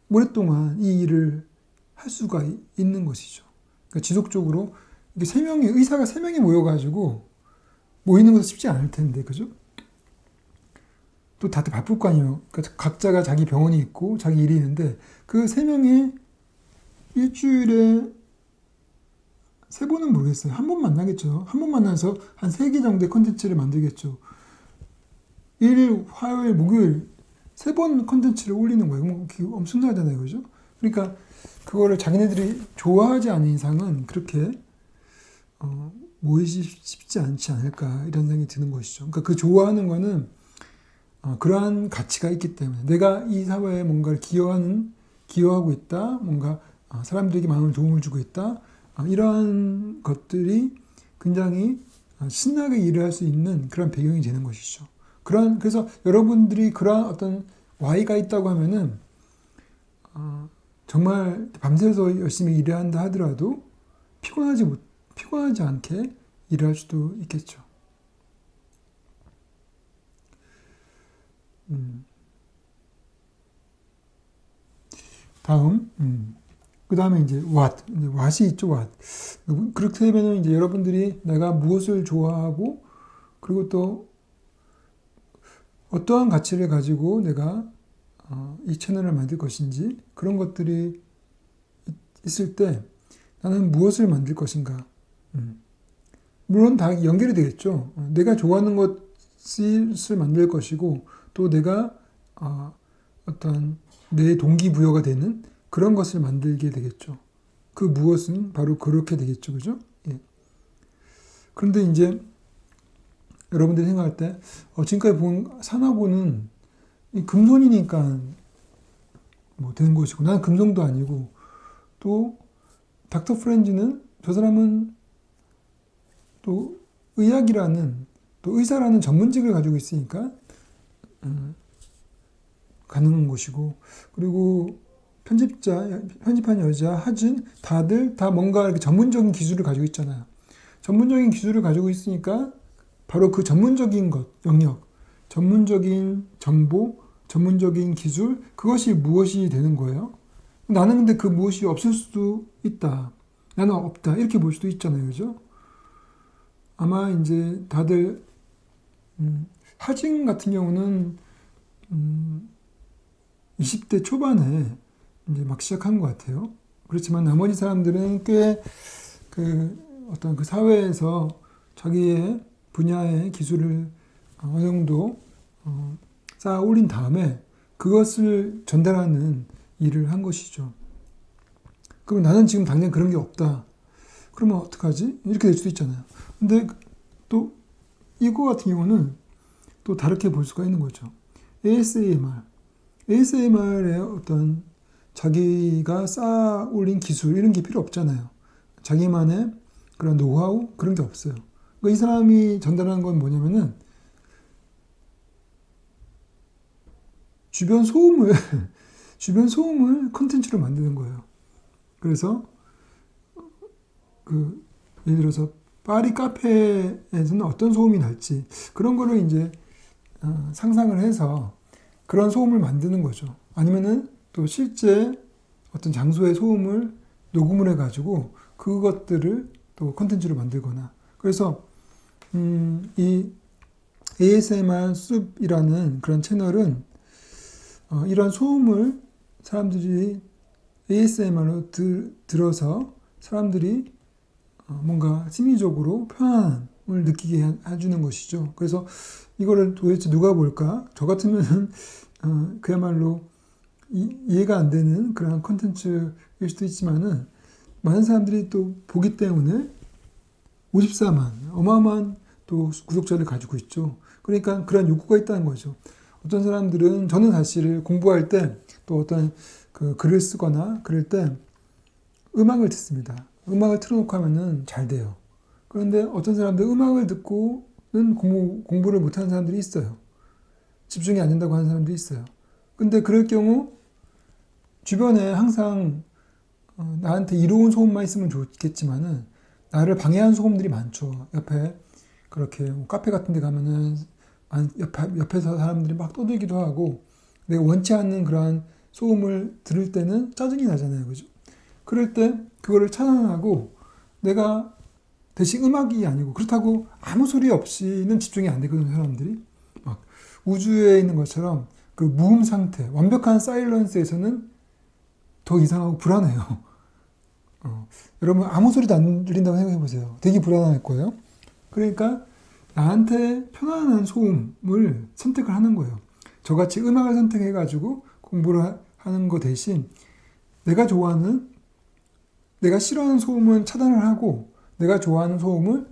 오랫동안 이 일을 할 수가 있는 것이죠. 그러니까 지속적으로 이게 의사가 세 명이 모여가지고 모이는 것도 쉽지 않을 텐데, 그죠? 또 다들 바쁠 거 아니에요. 그러니까 각자가 자기 병원이 있고 자기 일이 있는데 그 세 명이 일주일에 세 번은 모르겠어요. 한 번 만나겠죠. 한 번 만나서 한 세 개 정도의 콘텐츠를 만들겠죠. 일일, 화요일, 목요일 세 번 콘텐츠를 올리는 거예요. 뭐 엄청나잖아요, 그죠? 그러니까 그거를 자기네들이 좋아하지 않은 이상은 그렇게 모이기 쉽지 않지 않을까 이런 생각이 드는 것이죠. 그러니까 그 좋아하는 거는 그러한 가치가 있기 때문에 내가 이 사회에 뭔가를 기여하고 있다, 뭔가 사람들에게 많은 도움을 주고 있다, 이러한 것들이 굉장히 신나게 일을 할 수 있는 그런 배경이 되는 것이죠. 그래서 여러분들이 그러한 어떤 Y가 있다고 하면은 정말 밤새서 열심히 일을 한다 하더라도 피곤하지 않게 일을 할 수도 있겠죠. 다음, 그 다음에 이제 what이 있죠, what. 그렇게 되면 이제 여러분들이 내가 무엇을 좋아하고, 그리고 또 어떠한 가치를 가지고 내가 이 채널을 만들 것인지, 그런 것들이 있을 때 나는 무엇을 만들 것인가. 물론 다 연결이 되겠죠. 내가 좋아하는 것을 만들 것이고, 또 내가 어떤 내 동기부여가 되는 그런 것을 만들게 되겠죠. 그 무엇은 바로 그렇게 되겠죠. 그죠? 예. 그런데 이제 여러분들이 생각할 때, 지금까지 본 산하고는 금손이니까 뭐 되는 것이고, 나는 금손도 아니고, 또 닥터 프렌즈는 저 사람은 또 의학이라는, 또 의사라는 전문직을 가지고 있으니까 가능한 것이고, 그리고 편집한 여자, 하진, 다들 다 뭔가 이렇게 전문적인 기술을 가지고 있잖아요. 전문적인 기술을 가지고 있으니까 바로 그 전문적인 영역, 전문적인 정보, 전문적인 기술, 그것이 무엇이 되는 거예요? 나는 근데 그 무엇이 없을 수도 있다. 나는 없다. 이렇게 볼 수도 있잖아요. 그죠? 아마 이제 다들, 하진 같은 경우는, 20대 초반에 이제 막 시작한 것 같아요. 그렇지만 나머지 사람들은 꽤 어떤 그 사회에서 자기의 분야의 기술을 어느 정도 쌓아 올린 다음에 그것을 전달하는 일을 한 것이죠. 그럼 나는 지금 당장 그런 게 없다. 그러면 어떡하지? 이렇게 될 수도 있잖아요. 근데 또 이거 같은 경우는 또 다르게 볼 수가 있는 거죠. ASMR의 어떤 자기가 쌓아 올린 기술 이런 게 필요 없잖아요. 자기만의 그런 노하우 그런 게 없어요. 그러니까 이 사람이 전달하는 건 뭐냐면은 주변 소음을 콘텐츠로 만드는 거예요. 그래서 예를 들어서 파리 카페에서는 어떤 소음이 날지 그런 거를 이제 상상을 해서 그런 소음을 만드는 거죠. 아니면은 또 실제 어떤 장소의 소음을 녹음을 해가지고 그것들을 또 콘텐츠로 만들거나. 그래서 이 ASMR 숲이라는 그런 채널은 이런 소음을 사람들이 ASMR로 들어서 사람들이 뭔가 심리적으로 편안함을 느끼게 해주는 것이죠. 그래서 이거를 도대체 누가 볼까? 저 같으면 그야말로 이해가 안 되는 그런 콘텐츠일 수도 있지만은 많은 사람들이 또 보기 때문에 54만 어마어마한 또 구독자를 가지고 있죠. 그러니까 그런 욕구가 있다는 거죠. 어떤 사람들은 저는 사실 공부할 때 또 어떤 그 글을 쓰거나 그럴 때 음악을 듣습니다. 음악을 틀어놓고 하면은 잘 돼요. 그런데 어떤 사람들 음악을 듣고는 공부를 못하는 사람들이 있어요. 집중이 안 된다고 하는 사람들이 있어요. 근데 그럴 경우 주변에 항상 나한테 이로운 소음만 있으면 좋겠지만은 나를 방해하는 소음들이 많죠. 옆에 그렇게 카페 같은 데 가면은 옆에서 사람들이 막 떠들기도 하고 내가 원치 않는 그러한 소음을 들을 때는 짜증이 나잖아요. 그죠? 그럴 때 그거를 차단하고 내가 대신 음악이 아니고, 그렇다고 아무 소리 없이는 집중이 안 되거든요, 사람들이. 막 우주에 있는 것처럼 그 무음 상태, 완벽한 사일런스에서는 더 이상하고 불안해요. 여러분 아무 소리도 안 들린다고 생각해 보세요. 되게 불안할 거예요. 그러니까 나한테 편안한 소음을 선택을 하는 거예요. 저같이 음악을 선택해 가지고 공부를 하는 거 대신 내가 좋아하는, 내가 싫어하는 소음은 차단을 하고 내가 좋아하는 소음을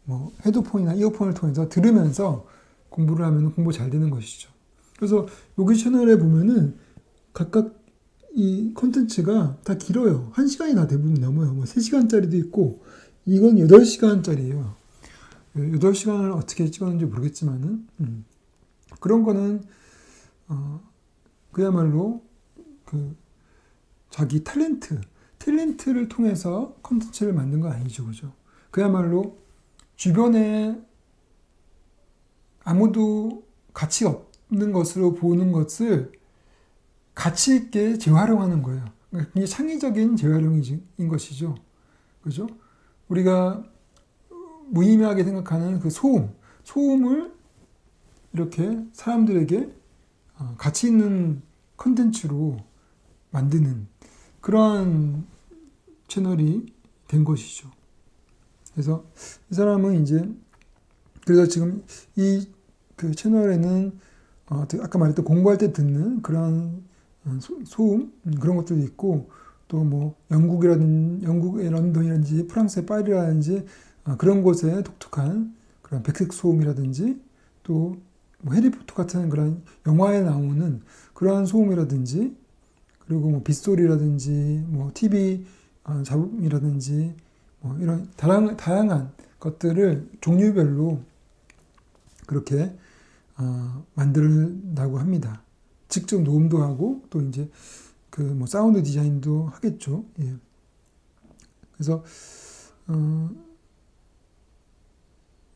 뭐 헤드폰이나 이어폰을 통해서 들으면서 공부를 하면 공부 잘 되는 것이죠. 그래서 여기 채널에 보면은 각각 이 콘텐츠가 다 길어요. 1시간이 다 대부분 넘어요. 뭐 3시간짜리도 있고, 이건 8시간짜리예요. 8시간을 어떻게 찍었는지 모르겠지만은, 그런 거는, 그야말로 그 자기 탤런트를 통해서 콘텐츠를 만든 건 아니죠. 그죠? 그야말로 주변에 아무도 가치 없는 것으로 보는 것을 가치 있게 재활용하는 거예요. 그러니까 굉장히 창의적인 재활용인 것이죠. 그죠? 우리가 무의미하게 생각하는 그 소음을 이렇게 사람들에게 가치 있는 컨텐츠로 만드는 그런 채널이 된 것이죠. 그래서 이 사람은 이제, 그래서 지금 이 그 채널에는 아까 말했던 공부할 때 듣는 그런 소음 그런 것들도 있고, 또 뭐 영국의 런던이라든지 프랑스의 파리라든지 그런 곳에 독특한 그런 백색 소음이라든지, 또 뭐 해리포터 같은 그런 영화에 나오는 그러한 소음이라든지, 그리고 뭐 빗소리라든지 뭐 TV 잡음이라든지 뭐 이런 다양한 것들을 종류별로 그렇게 만든다고 합니다. 직접 녹음도 하고 또 이제 그 뭐 사운드 디자인도 하겠죠. 예. 그래서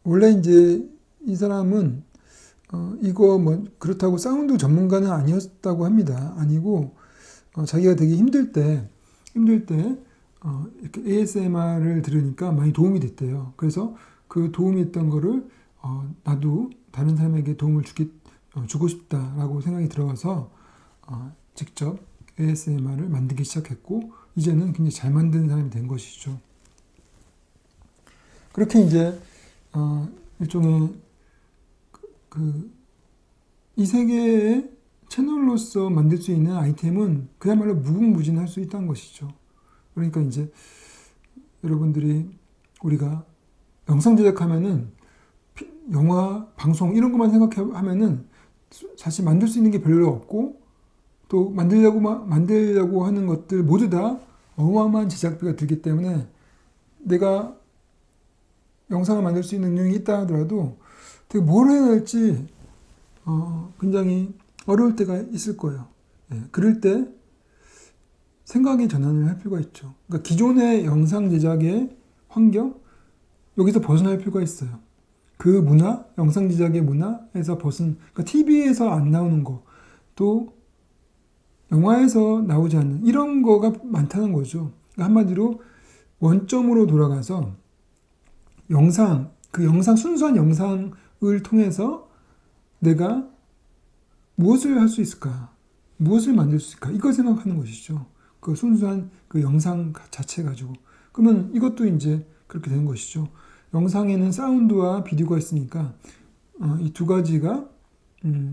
원래 이제 이 사람은 이거 뭐 그렇다고 사운드 전문가는 아니었다고 합니다. 아니고 자기가 되게 힘들 때 이렇게 ASMR을 들으니까 많이 도움이 됐대요. 그래서 그 도움이 됐던 거를 나도 다른 사람에게 도움을 주고 싶다라고 생각이 들어서 직접 ASMR을 만들기 시작했고, 이제는 굉장히 잘 만드는 사람이 된 것이죠. 그렇게 이제 일종의 이 세계의 채널로서 만들 수 있는 아이템은 그야말로 무궁무진할 수 있다는 것이죠. 그러니까 이제 여러분들이, 우리가 영상 제작하면은 영화, 방송 이런 것만 생각하면은 사실 만들 수 있는 게 별로 없고, 또 만들려고 하는 것들 모두 다 어마어마한 제작비가 들기 때문에 내가 영상을 만들 수 있는 능력이 있다 하더라도 되게 뭘 해야 할지 굉장히 어려울 때가 있을 거예요. 예, 그럴 때 생각의 전환을 할 필요가 있죠. 그러니까 기존의 영상 제작의 환경, 여기서 벗어날 필요가 있어요. 그 문화, 영상 제작의 문화에서 그러니까 TV에서 안 나오는 거, 또 영화에서 나오지 않는 이런 거가 많다는 거죠. 그러니까 한마디로 원점으로 돌아가서 순수한 영상을 통해서 내가 무엇을 할 수 있을까? 무엇을 만들 수 있을까? 이걸 생각하는 것이죠. 그 순수한 그 영상 자체 가지고. 그러면 이것도 이제 그렇게 되는 것이죠. 영상에는 사운드와 비디오가 있으니까 이 두 가지가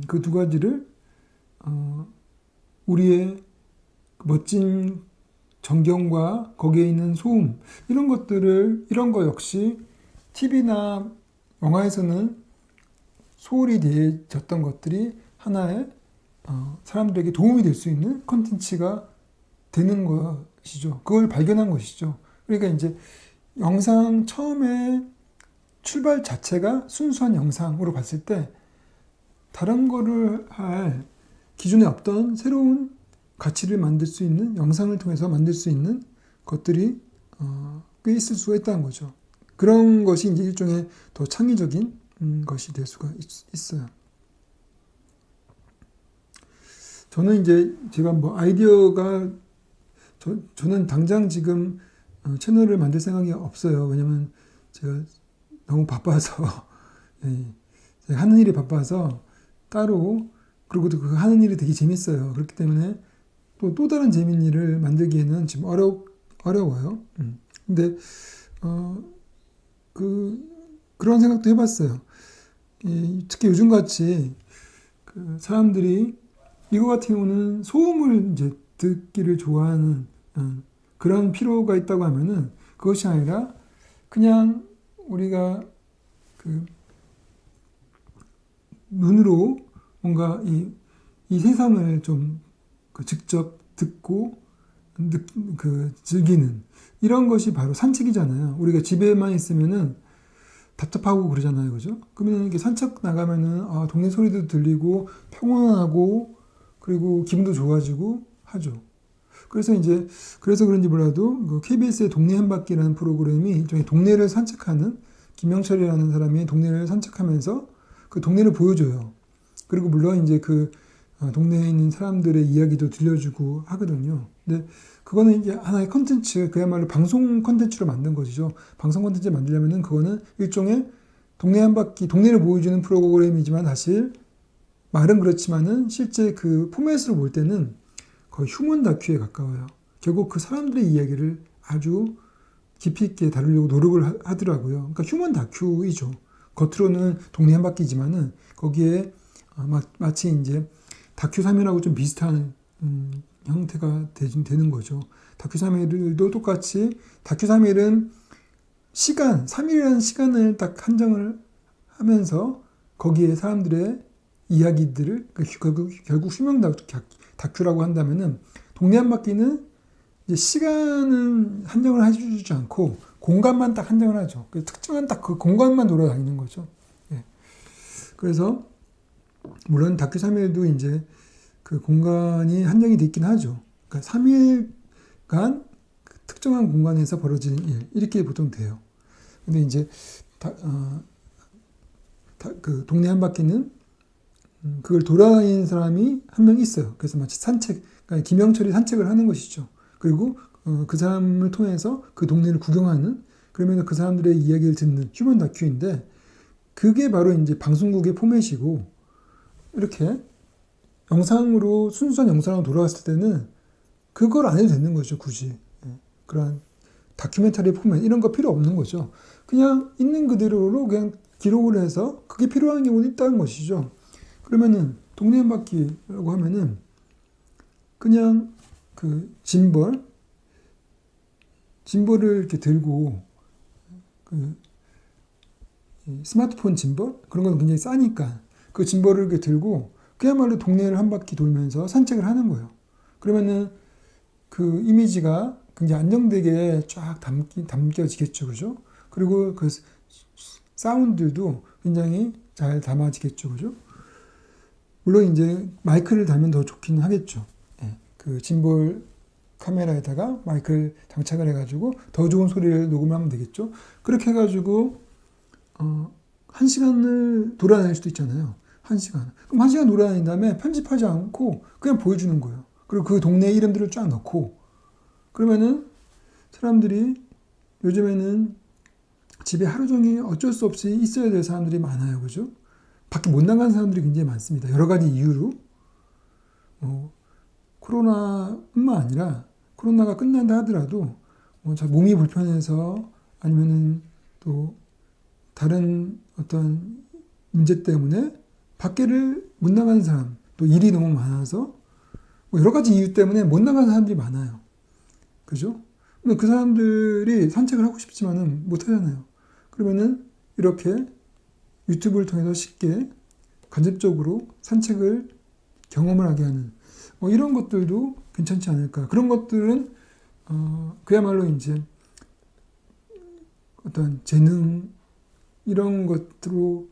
그 두 가지를 우리의 멋진 전경과 거기에 있는 소음 이런 거 역시 TV나 영화에서는 소홀히 대해졌던 것들이 하나의 사람들에게 도움이 될 수 있는 컨텐츠가 되는 것이죠. 그걸 발견한 것이죠. 그러니까 이제 영상 처음에 출발 자체가 순수한 영상으로 봤을 때 다른 거를 할 기존에 없던 새로운 가치를 만들 수 있는, 영상을 통해서 만들 수 있는 것들이 꽤 있을 수가 있다는 거죠. 그런 것이 이제 일종의 더 창의적인 것이 될 수가 있어요. 저는 이제 제가 뭐 아이디어가 저는 당장 지금 채널을 만들 생각이 없어요. 왜냐면 제가 너무 바빠서 제가 하는 일이 바빠서 따로, 그리고 또 그 하는 일이 되게 재밌어요. 그렇기 때문에 또 다른 재밌는 일을 만들기에는 지금 어려워요. 근데 그런 생각도 해봤어요. 특히 요즘같이 그 사람들이 이거 같은 경우는 소음을 이제 듣기를 좋아하는 그런 필요가 있다고 하면은 그것이 아니라 그냥 우리가 그 눈으로 뭔가 이 세상을 좀 직접 듣고 즐기는 이런 것이 바로 산책이잖아요. 우리가 집에만 있으면은 답답하고 그러잖아요. 그죠? 그러면 이렇게 산책 나가면은 동네 소리도 들리고 평온하고 그리고 기분도 좋아지고 하죠. 그래서 그런지 몰라도 그 KBS의 동네 한 바퀴라는 프로그램이 일종의 동네를 산책하는 김영철이라는 사람이 동네를 산책하면서 그 동네를 보여줘요. 그리고 물론 이제 그 동네에 있는 사람들의 이야기도 들려주고 하거든요. 근데 그거는 이제 하나의 컨텐츠, 그야말로 방송 컨텐츠로 만든 것이죠. 방송 컨텐츠 만들려면은 그거는 일종의 동네 한 바퀴, 동네를 보여주는 프로그램이지만 사실 말은 그렇지만은 실제 그 포맷으로 볼 때는 거의 휴먼 다큐에 가까워요. 결국 그 사람들의 이야기를 아주 깊이 있게 다루려고 노력을 하더라고요. 그러니까 휴먼 다큐이죠. 겉으로는 동네 한 바퀴지만은 거기에 마치 이제 다큐 3일하고 좀 비슷한 형태가 되는 거죠. 다큐 3일도 똑같이 다큐 3일은 3일이라는 시간을 딱 한정을 하면서 거기에 사람들의 이야기들을 결국 휴먼 다큐라고 한다면은 동네 한 바퀴는 이제 시간은 한정을 해주지 않고 공간만 딱 한정을 하죠. 특정한 딱 그 공간만 돌아다니는 거죠. 예. 그래서 물론 다큐 3일도 이제 그 공간이 한정이 돼 있긴 하죠. 그러니까 3일간 특정한 공간에서 벌어지는 일 이렇게 보통 돼요. 근데 이제 그 동네 한 바퀴는 그걸 돌아다니는 사람이 한 명 있어요. 그래서 마치 그러니까 김영철이 산책을 하는 것이죠. 그리고 그 사람을 통해서 그 동네를 구경하는, 그러면 그 사람들의 이야기를 듣는 휴먼 다큐인데, 그게 바로 이제 방송국의 포맷이고, 이렇게 순수한 영상으로 돌아갔을 때는 그걸 안 해도 되는 거죠, 굳이. 그런 다큐멘터리 포맷, 이런 거 필요 없는 거죠. 그냥 있는 그대로로 그냥 기록을 해서 그게 필요한 경우는 있다는 것이죠. 그러면은 동네 한 바퀴라고 하면은 그냥 그 짐벌을 이렇게 들고 그 스마트폰 짐벌 그런 건 굉장히 싸니까 그 짐벌을 이렇게 들고 그야말로 동네를 한 바퀴 돌면서 산책을 하는 거예요. 그러면은 그 이미지가 굉장히 안정되게 쫙 담겨지겠죠, 그죠? 그리고 그 사운드도 굉장히 잘 담아지겠죠, 그죠? 물론 이제 마이크를 달면 더 좋긴 하겠죠. 예, 그 짐볼 카메라에다가 마이크를 장착을 해가지고 더 좋은 소리를 녹음하면 되겠죠. 그렇게 해가지고 1시간을 돌아다닐 수도 있잖아요. 1시간. 그럼 1시간 돌아다닌 다음에 편집하지 않고 그냥 보여주는 거예요. 그리고 그 동네 이름들을 쫙 넣고, 그러면은 사람들이 요즘에는 집에 하루 종일 어쩔 수 없이 있어야 될 사람들이 많아요. 그죠? 밖에 못 나간 사람들이 굉장히 많습니다. 여러 가지 이유로. 코로나뿐만 아니라 코로나가 끝난다 하더라도 몸이 불편해서 아니면은 또 다른 어떤 문제 때문에 밖에를 못 나가는 사람, 또 일이 너무 많아서 여러 가지 이유 때문에 못 나가는 사람들이 많아요. 그죠? 근데 그 사람들이 산책을 하고 싶지만은 못 하잖아요. 그러면은 이렇게 유튜브를 통해서 쉽게 간접적으로 산책을 경험을 하게 하는 이런 것들도 괜찮지 않을까. 그런 것들은 그야말로 이제 어떤 재능 이런 것으로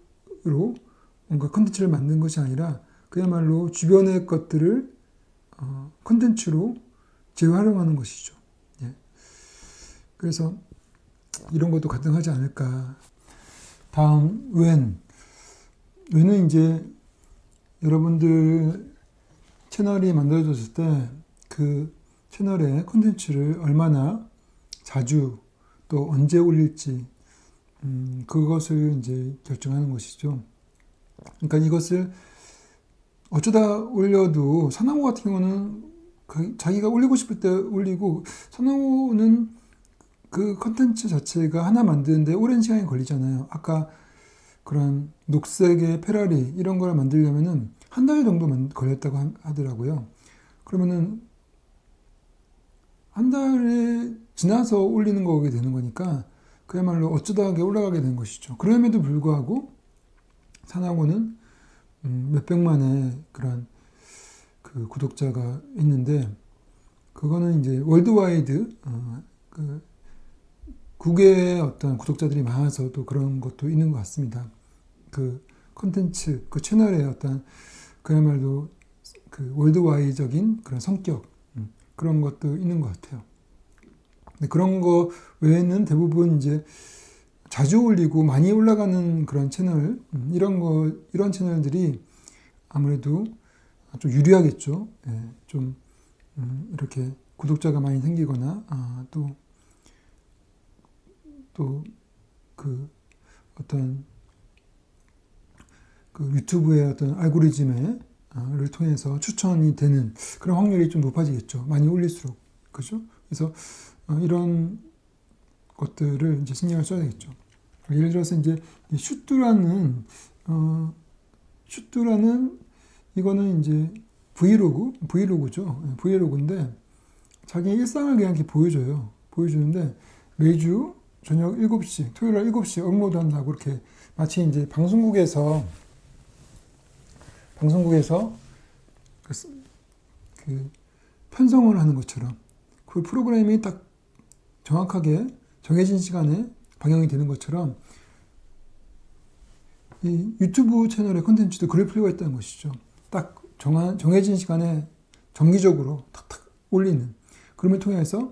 뭔가 컨텐츠를 만든 것이 아니라 그야말로 주변의 것들을 컨텐츠로 재활용하는 것이죠. 예. 그래서 이런 것도 가능하지 않을까. 다음 웬은 이제 여러분들 채널이 만들어졌을 때 그 채널의 콘텐츠를 얼마나 자주 또 언제 올릴지 그것을 이제 결정하는 것이죠. 그러니까 이것을 어쩌다 올려도 사나무 같은 경우는 자기가 올리고 싶을 때 올리고, 사나무는 그 컨텐츠 자체가 하나 만드는데 오랜 시간이 걸리잖아요. 아까 그런 녹색의 페라리 이런 걸 만들려면은 한 달 정도 걸렸다고 하더라고요. 그러면은 한 달에 지나서 올리는 거게 되는 거니까 그야말로 어쩌다하게 올라가게 된 것이죠. 그럼에도 불구하고 사나고는 몇백만의 그런 그 구독자가 있는데, 그거는 이제 월드와이드 그 국외의 어떤 구독자들이 많아서 또 그런 것도 있는 것 같습니다. 그 컨텐츠, 그 채널의 어떤 그야말로 그 월드와이적인 그런 성격, 그런 것도 있는 것 같아요. 근데 그런 거 외에는 대부분 이제 자주 올리고 많이 올라가는 그런 채널, 이런 채널들이 아무래도 좀 유리하겠죠. 예, 좀 이렇게 구독자가 많이 생기거나 또 그 어떤 그 유튜브의 어떤 알고리즘을 통해서 추천이 되는 그런 확률이 좀 높아지겠죠. 많이 올릴수록. 그죠? 그래서 이런 것들을 이제 신경을 써야 되겠죠. 예를 들어서 이제 슈뚜라는 이거는 이제 브이로그죠. 브이로그인데 자기 일상을 그냥 이렇게 보여주는데 매주 저녁 7시, 토요일 날 7시에 업로드 한다고 이렇게 마치 이제 방송국에서 그 편성을 하는 것처럼 그 프로그램이 딱 정확하게 정해진 시간에 방영이 되는 것처럼 이 유튜브 채널의 콘텐츠도 그럴 필요가 있다는 것이죠. 딱 정해진 시간에 정기적으로 탁탁 올리는, 그럼을 통해서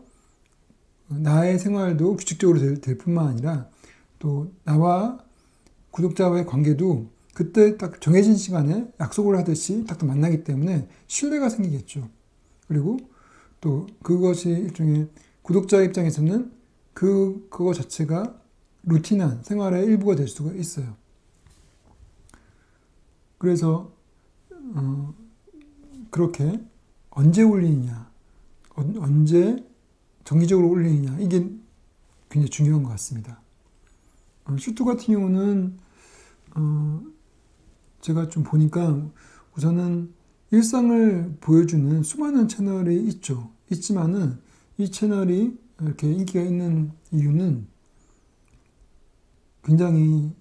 나의 생활도 규칙적으로 될 뿐만 아니라 또 나와 구독자와의 관계도 그때 딱 정해진 시간에 약속을 하듯이 딱 만나기 때문에 신뢰가 생기겠죠. 그리고 또 그것이 일종의 구독자 입장에서는 그거 자체가 루틴한 생활의 일부가 될 수가 있어요. 그래서 그렇게 언제 올리느냐, 언제 정기적으로 올리느냐, 이게 굉장히 중요한 것 같습니다. 슈트 같은 경우는 제가 좀 보니까 우선은 일상을 보여주는 수많은 채널이 있지만은 이 채널이 이렇게 인기가 있는 이유는 굉장히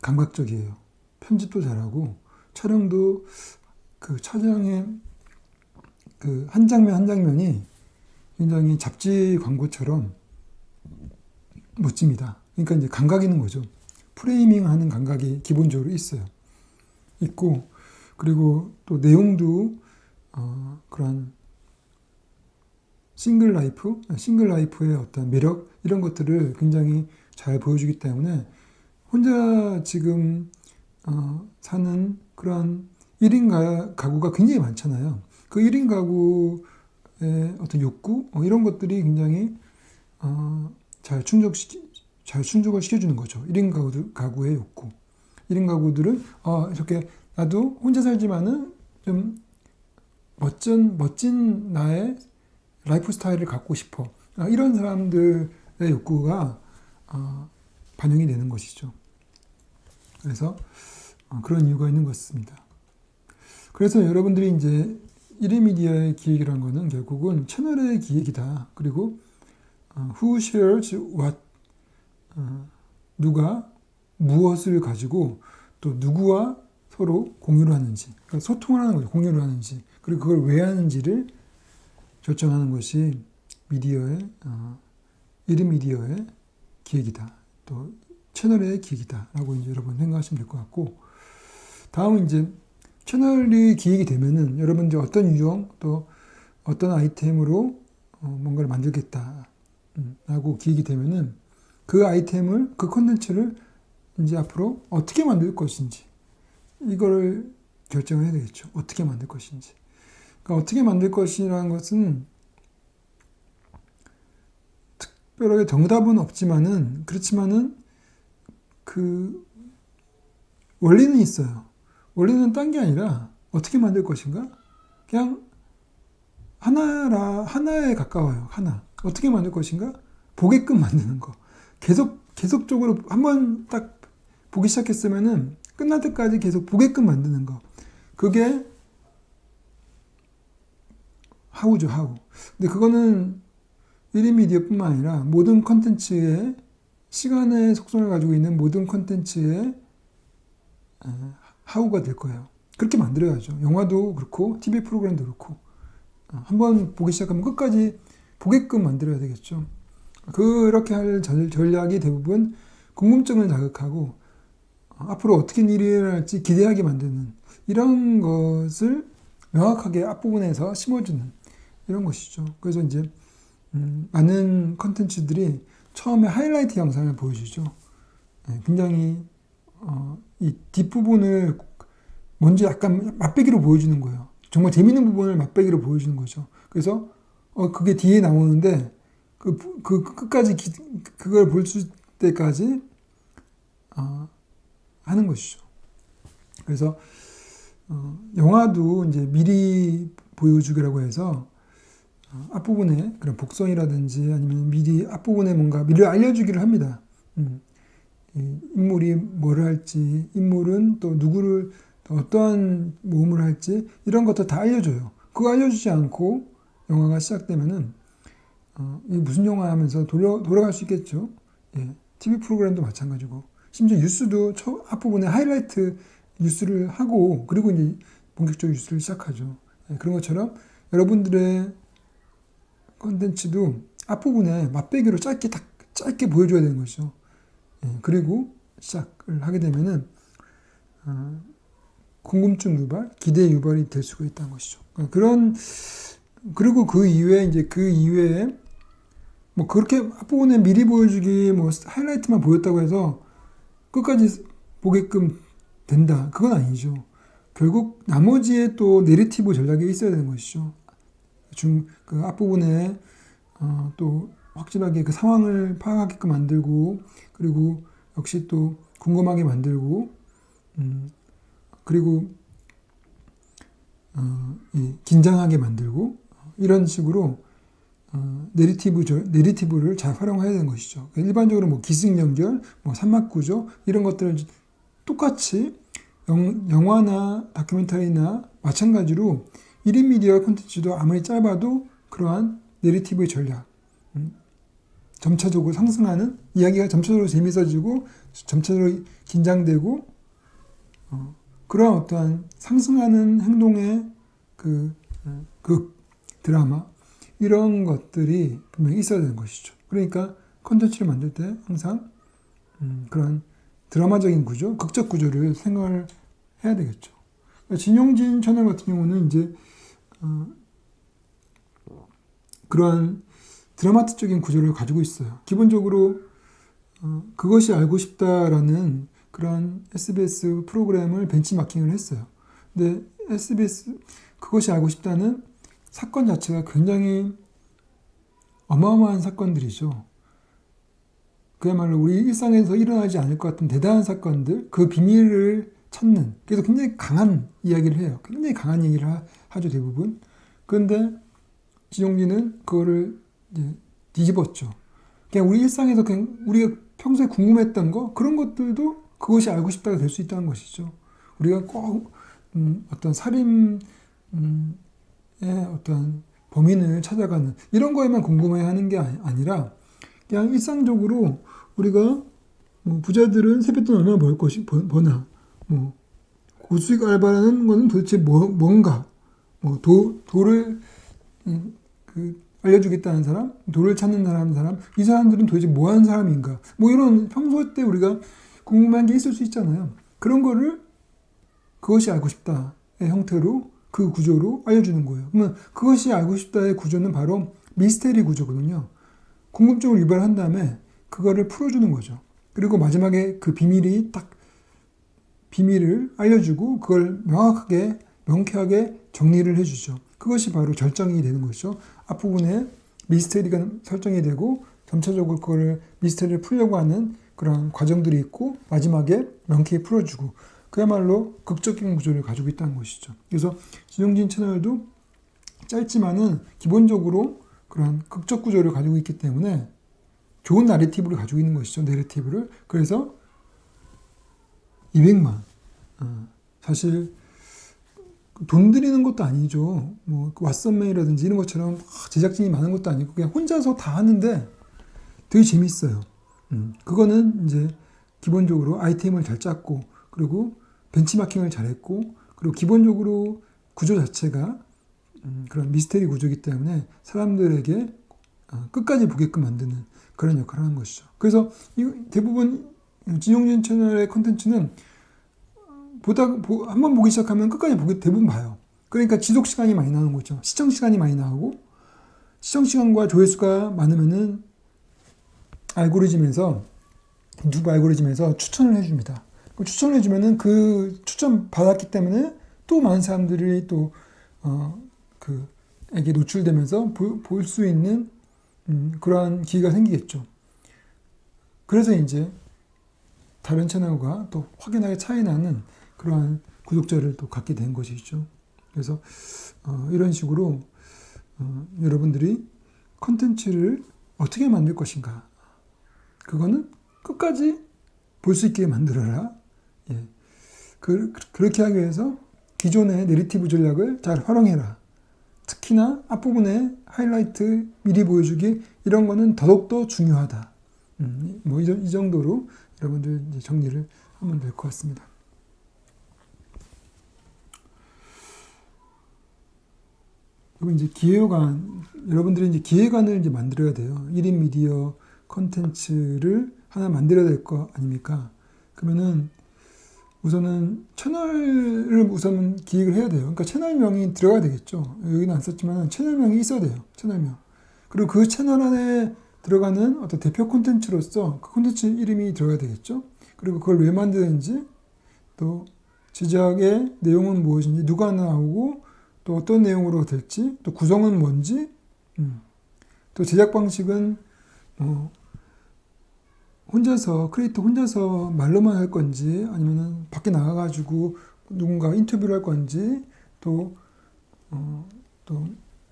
감각적이에요. 편집도 잘하고 촬영도 그 촬영의 그 한 장면 한 장면이 굉장히 잡지 광고처럼 멋집니다. 그러니까 이제 감각이 있는 거죠. 프레이밍 하는 감각이 기본적으로 있고, 그리고 또 내용도 그런 싱글 라이프의 어떤 매력, 이런 것들을 굉장히 잘 보여주기 때문에 혼자 지금 사는 그런 1인 가구가 굉장히 많잖아요. 그 1인 가구의 어떤 욕구, 이런 것들이 굉장히 잘 충족을 시켜주는 거죠. 1인 가구의 욕구. 1인 가구들은 이렇게 나도 혼자 살지만은 좀 멋진 나의 라이프 스타일을 갖고 싶어. 이런 사람들의 욕구가 반영이 되는 것이죠. 그래서 그런 이유가 있는 것 같습니다. 그래서 여러분들이 이제 1인 미디어의 기획이라는 것은 결국은 채널의 기획이다. 그리고 who shares what, 누가 무엇을 가지고 또 누구와 서로 공유를 하는지, 그러니까 소통을 하는 거죠. 공유를 하는지, 그리고 그걸 왜 하는지를 결정하는 것이 1인 미디어의 기획이다. 또 채널의 기획이다. 라고 이제 여러분 생각하시면 될 것 같고, 다음은 이제 채널이 기획이 되면은 여러분 이제 어떤 유형 또 어떤 아이템으로 뭔가를 만들겠다. 라고 기획이 되면은 그 아이템을, 그 콘텐츠를 이제 앞으로 어떻게 만들 것인지, 이거를 결정을 해야 되겠죠. 어떻게 만들 것인지. 그러니까 어떻게 만들 것이라는 것은 특별하게 정답은 없지만은, 그렇지만은 그 원리는 있어요. 원리는 딴 게 아니라 어떻게 만들 것인가? 그냥 하나에 가까워요. 하나. 어떻게 만들 것인가? 보게끔 만드는 거. 계속적으로 한번 딱 보기 시작했으면은 끝날 때까지 계속 보게끔 만드는 거. 그게 하우죠, 하우. 근데 그거는 1인 미디어뿐만 아니라 모든 컨텐츠의 시간의 속성을 가지고 있는 모든 컨텐츠의 하우가 될 거예요. 그렇게 만들어야죠. 영화도 그렇고 TV 프로그램도 그렇고 한번 보기 시작하면 끝까지 보게끔 만들어야 되겠죠. 그렇게 할 전략이 대부분 궁금증을 자극하고 앞으로 어떻게 일이 일어날지 기대하게 만드는 이런 것을 명확하게 앞부분에서 심어주는 이런 것이죠. 그래서 이제 많은 컨텐츠들이 처음에 하이라이트 영상을 보여주죠. 굉장히 이 뒷부분을 먼저 약간 맛배기로 보여주는 거예요. 정말 재밌는 부분을 맛배기로 보여주는 거죠. 그래서 그게 뒤에 나오는데 그 끝까지 그걸 볼 때까지 하는 것이죠. 그래서 영화도 이제 미리 보여주기라고 해서 앞부분에 그런 복선이라든지 아니면 미리 앞부분에 뭔가 미리 알려주기를 합니다. 인물이 뭘 할지, 인물은 또 누구를 또 어떠한 모험을 할지 이런 것도 다 알려줘요. 그거 알려주지 않고 영화가 시작되면은 이 무슨 영화 하면서 돌아갈 수 있겠죠. 예, TV 프로그램도 마찬가지고 심지어 뉴스도 앞부분에 하이라이트 뉴스를 하고 그리고 이제 본격적으로 뉴스를 시작하죠. 예, 그런 것처럼 여러분들의 콘텐츠도 앞부분에 맛배기로 짧게 보여줘야 되는 거죠. 예, 그리고 시작을 하게 되면은 궁금증 유발, 기대 유발이 될 수가 있다는 것이죠. 그리고 그 이외에 뭐 그렇게 앞부분에 미리 보여주기 뭐 하이라이트만 보였다고 해서 끝까지 보게끔 된다. 그건 아니죠. 결국 나머지에 또 내러티브 전략이 있어야 되는 것이죠. 그 앞부분에 또 확실하게 그 상황을 파악하게끔 만들고 그리고 역시 또 궁금하게 만들고 그리고 긴장하게 만들고 이런 식으로 내러티브를 잘 활용해야 되는 것이죠. 일반적으로 뭐 기승 연결, 뭐 산막 구조 이런 것들을 똑같이 영화나 다큐멘터리나 마찬가지로 1인 미디어 콘텐츠도 아무리 짧아도 그러한 내러티브의 전략, 점차적으로 상승하는 이야기가 점차적으로 재밌어지고 점차적으로 긴장되고 그러한 어떠한 상승하는 행동의 그 드라마 이런 것들이 분명히 있어야 되는 것이죠. 그러니까 콘텐츠를 만들 때 항상 그런 드라마적인 구조, 극적 구조를 생각을 해야 되겠죠. 진용진 채널 같은 경우는 이제 그러한 드라마틱적인 구조를 가지고 있어요. 기본적으로 그것이 알고 싶다라는 그런 SBS 프로그램을 벤치마킹을 했어요. 근데 SBS 그것이 알고 싶다는 사건 자체가 굉장히 어마어마한 사건들이죠. 그야말로 우리 일상에서 일어나지 않을 것 같은 대단한 사건들, 그 비밀을 찾는, 그래서 굉장히 강한 이야기를 해요. 굉장히 강한 얘기를 하죠, 대부분. 그런데 진용진은 그거를 이제 뒤집었죠. 그냥 우리 일상에서 그냥 우리가 평소에 궁금했던 거, 그런 것들도 그것이 알고 싶다가 될 수 있다는 것이죠. 우리가 꼭 어떤 살인의 어떤 범인을 찾아가는 이런 거에만 궁금해하는 게 아니라 그냥 일상적으로 우리가 뭐 부자들은 세뱃돈 얼마나 버나 뭐 고수익 알바라는 거는 도대체 뭔가 뭐 도를 알려주겠다는 사람, 도를 찾는 사람, 이 사람들은 도대체 뭐 하는 사람인가 뭐 이런 평소 때 우리가 궁금한 게 있을 수 있잖아요. 그런 거를 그것이 알고 싶다의 형태로 그 구조로 알려주는 거예요. 그러면 그것이 알고 싶다의 구조는 바로 미스테리 구조거든요. 궁금증을 유발한 다음에 그거를 풀어주는 거죠. 그리고 마지막에 그 비밀을 알려주고 그걸 명쾌하게 정리를 해주죠. 그것이 바로 절정이 되는 것이죠. 앞부분에 미스테리가 설정이 되고 점차적으로 그걸 미스테리를 풀려고 하는 그런 과정들이 있고 마지막에 명쾌히 풀어주고 그야말로 극적인 구조를 가지고 있다는 것이죠. 그래서 지정진 채널도 짧지만은 기본적으로 그런 극적 구조를 가지고 있기 때문에 좋은 나래티브를 가지고 있는 것이죠. 내러티브를. 그래서 200만. 사실 돈 들이는 것도 아니죠. 뭐 왓썸메이라든지 이런 것처럼 제작진이 많은 것도 아니고 그냥 혼자서 다 하는데 되게 재밌어요. 그거는 이제 기본적으로 아이템을 잘 짰고 그리고 벤치마킹을 잘했고 그리고 기본적으로 구조 자체가 그런 미스테리 구조이기 때문에 사람들에게 끝까지 보게끔 만드는 그런 역할을 하는 것이죠. 그래서 대부분 진용진 채널의 콘텐츠는 한번 보기 시작하면 끝까지 대부분 봐요. 그러니까 지속 시간이 많이 나오는 거죠. 시청 시간이 많이 나오고 시청 시간과 조회수가 많으면은 유튜브 알고리즘에서 추천을 해줍니다. 추천을 해주면은 그 추천 받았기 때문에 또 많은 사람들이 또 에게 노출되면서 볼 수 있는 그러한 기회가 생기겠죠. 그래서 이제 다른 채널과 또 확연하게 차이 나는 그러한 구독자를 또 갖게 된 것이죠. 그래서 이런 식으로 여러분들이 컨텐츠를 어떻게 만들 것인가 그거는 끝까지 볼 수 있게 만들어라. 예. 그렇게 하기 위해서 기존의 내러티브 전략을 잘 활용해라. 특히나 앞부분에 하이라이트 미리 보여주기 이런 거는 더더욱더 중요하다. 뭐 이 정도로 여러분들 이제 정리를 하면 될 것 같습니다. 그리고 이제 기획안, 여러분들이 이제 기획안을 이제 만들어야 돼요. 1인 미디어 컨텐츠를 하나 만들어야 될 거 아닙니까? 그러면은 우선은 채널을 우선 기획을 해야 돼요. 그러니까 채널명이 들어가야 되겠죠. 여기는 안 썼지만 채널명이 있어야 돼요. 채널명. 그리고 그 채널 안에 들어가는 어떤 대표 콘텐츠로서 그 콘텐츠 이름이 들어가야 되겠죠. 그리고 그걸 왜 만드는지, 또 제작의 내용은 무엇인지, 누가 나오고, 또 어떤 내용으로 될지, 또 구성은 뭔지, 또 제작 방식은 크리에이터 혼자서 말로만 할 건지, 아니면은 밖에 나가가지고 누군가 인터뷰를 할 건지, 또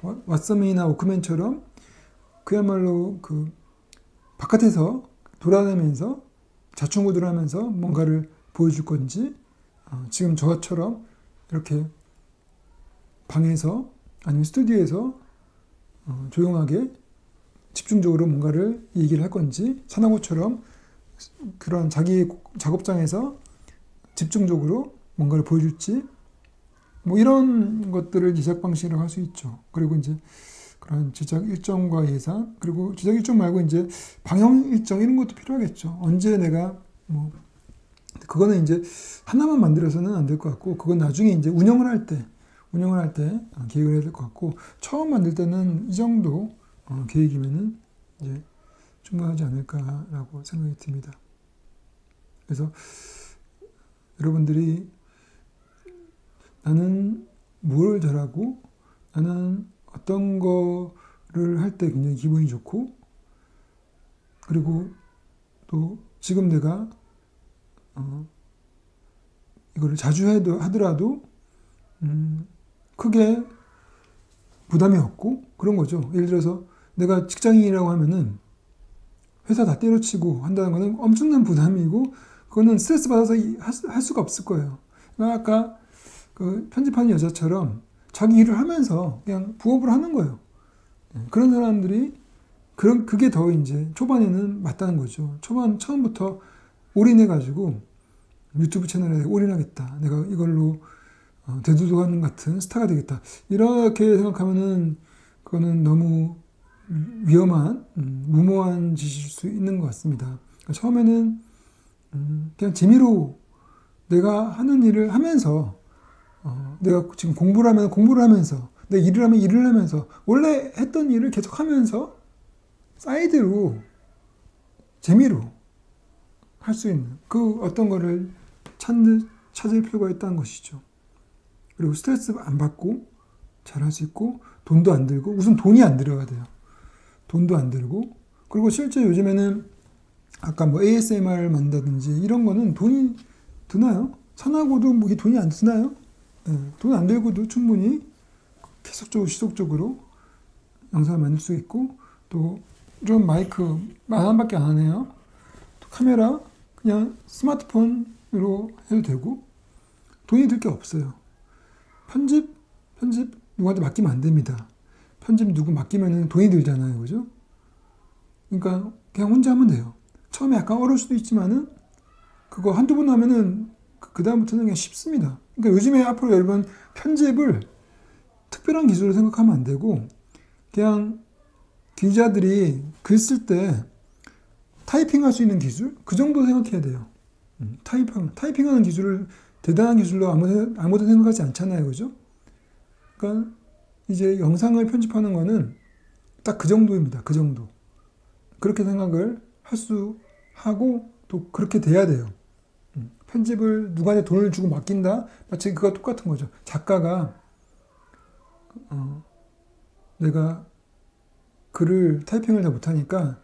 왓썸이나 워크맨처럼 그야말로 그 바깥에서 돌아다니면서 자충우돌 하면서 뭔가를 보여줄 건지, 지금 저처럼 이렇게 방에서 아니면 스튜디오에서 조용하게 집중적으로 뭔가를 얘기를 할 건지, 사나고처럼 그런 자기 작업장에서 집중적으로 뭔가를 보여줄지, 뭐 이런 것들을 제작 방식이라고 할 수 있죠. 그리고 이제 그런 제작 일정과 예산, 그리고 제작 일정 말고 이제 방영 일정 이런 것도 필요하겠죠. 언제 내가 그거는 이제 하나만 만들어서는 안 될 것 같고, 그건 나중에 이제 운영을 할 때 계획을 해야 될 것 같고, 처음 만들 때는 이 정도 계획이면은 이제 충분하지 않을까라고 생각이 듭니다. 그래서 여러분들이 나는 뭘 잘하고 나는 어떤 거를 할 때 굉장히 기분이 좋고, 그리고 또 지금 내가 이거를 자주 하더라도 크게 부담이 없고 그런 거죠. 예를 들어서 내가 직장인이라고 하면은 회사 다 때려치고 한다는 거는 엄청난 부담이고, 그거는 스트레스 받아서 할 수가 없을 거예요. 아까 그 편집하는 여자처럼 자기 일을 하면서 그냥 부업을 하는 거예요. 그런 사람들이 그게 더 이제 초반에는 맞다는 거죠. 처음부터 올인해가지고 유튜브 채널에 올인하겠다. 내가 이걸로 대두도관 같은 스타가 되겠다. 이렇게 생각하면은 그거는 너무 위험한, 무모한 짓일 수 있는 것 같습니다. 그러니까 처음에는 그냥 재미로 내가 하는 일을 하면서, 내가 지금 공부를 하면 공부를 하면서, 내가 일을 하면 일을 하면서, 원래 했던 일을 계속 하면서 사이드로 재미로 할 수 있는 그 어떤 거를 찾을 필요가 있다는 것이죠. 그리고 스트레스 안 받고 잘할 수 있고, 돈도 안 들고, 우선 돈이 안 들어가야 돼요. 돈도 안 들고, 그리고 실제 요즘에는 아까 뭐 ASMR 만든다든지 이런 거는 돈이 드나요? 산하고도 뭐 돈이 안 드나요? 돈 안 들고도 충분히 계속적으로 지속적으로 영상을 만들 수 있고, 또 좀 마이크 10,000원밖에 안 하네요. 또 카메라 그냥 스마트폰으로 해도 되고, 돈이 들 게 없어요. 편집 누구한테 맡기면 안 됩니다. 편집 누구 맡기면 돈이 들잖아요, 그죠? 그러니까 그냥 혼자 하면 돼요. 처음에 약간 어려울 수도 있지만은 그거 한두 번 하면은 그 다음부터는 그냥 쉽습니다. 그러니까 요즘에 앞으로 여러분 편집을 특별한 기술로 생각하면 안 되고, 그냥 기자들이 글 쓸 때 타이핑할 수 있는 기술? 그 정도 생각해야 돼요. 타이핑하는 기술을 대단한 기술로 아무도 생각하지 않잖아요, 그죠? 그러니까 이제 영상을 편집하는 거는 딱 그 정도입니다. 그 정도. 그렇게 생각을 할 수 하고 또 그렇게 돼야 돼요. 편집을 누구한테 돈을 주고 맡긴다? 마치 그거 똑같은 거죠. 작가가 내가 글을 타이핑을 잘 못하니까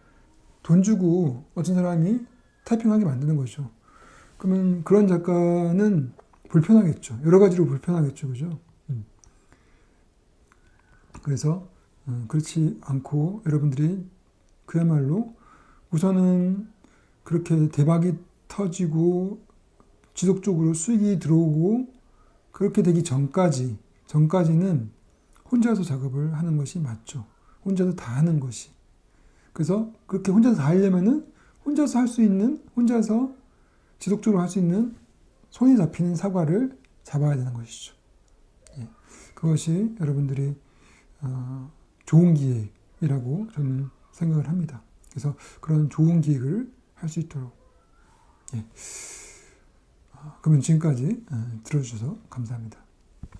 돈 주고 어떤 사람이 타이핑하게 만드는 거죠. 그러면 그런 작가는 불편하겠죠. 여러 가지로 불편하겠죠. 그죠? 그래서 그렇지 않고 여러분들이 그야말로 우선은 그렇게 대박이 터지고 지속적으로 수익이 들어오고 그렇게 되기 전까지는 혼자서 작업을 하는 것이 맞죠. 혼자서 다 하는 것이. 그래서 그렇게 혼자서 다 하려면은 혼자서 할 수 있는, 혼자서 지속적으로 할 수 있는 손에 잡히는 사과를 잡아야 되는 것이죠. 예. 그것이 여러분들이 좋은 기획이라고 저는 생각을 합니다. 그래서 그런 좋은 기획을 할 수 있도록. 예. 그러면 지금까지 들어주셔서 감사합니다.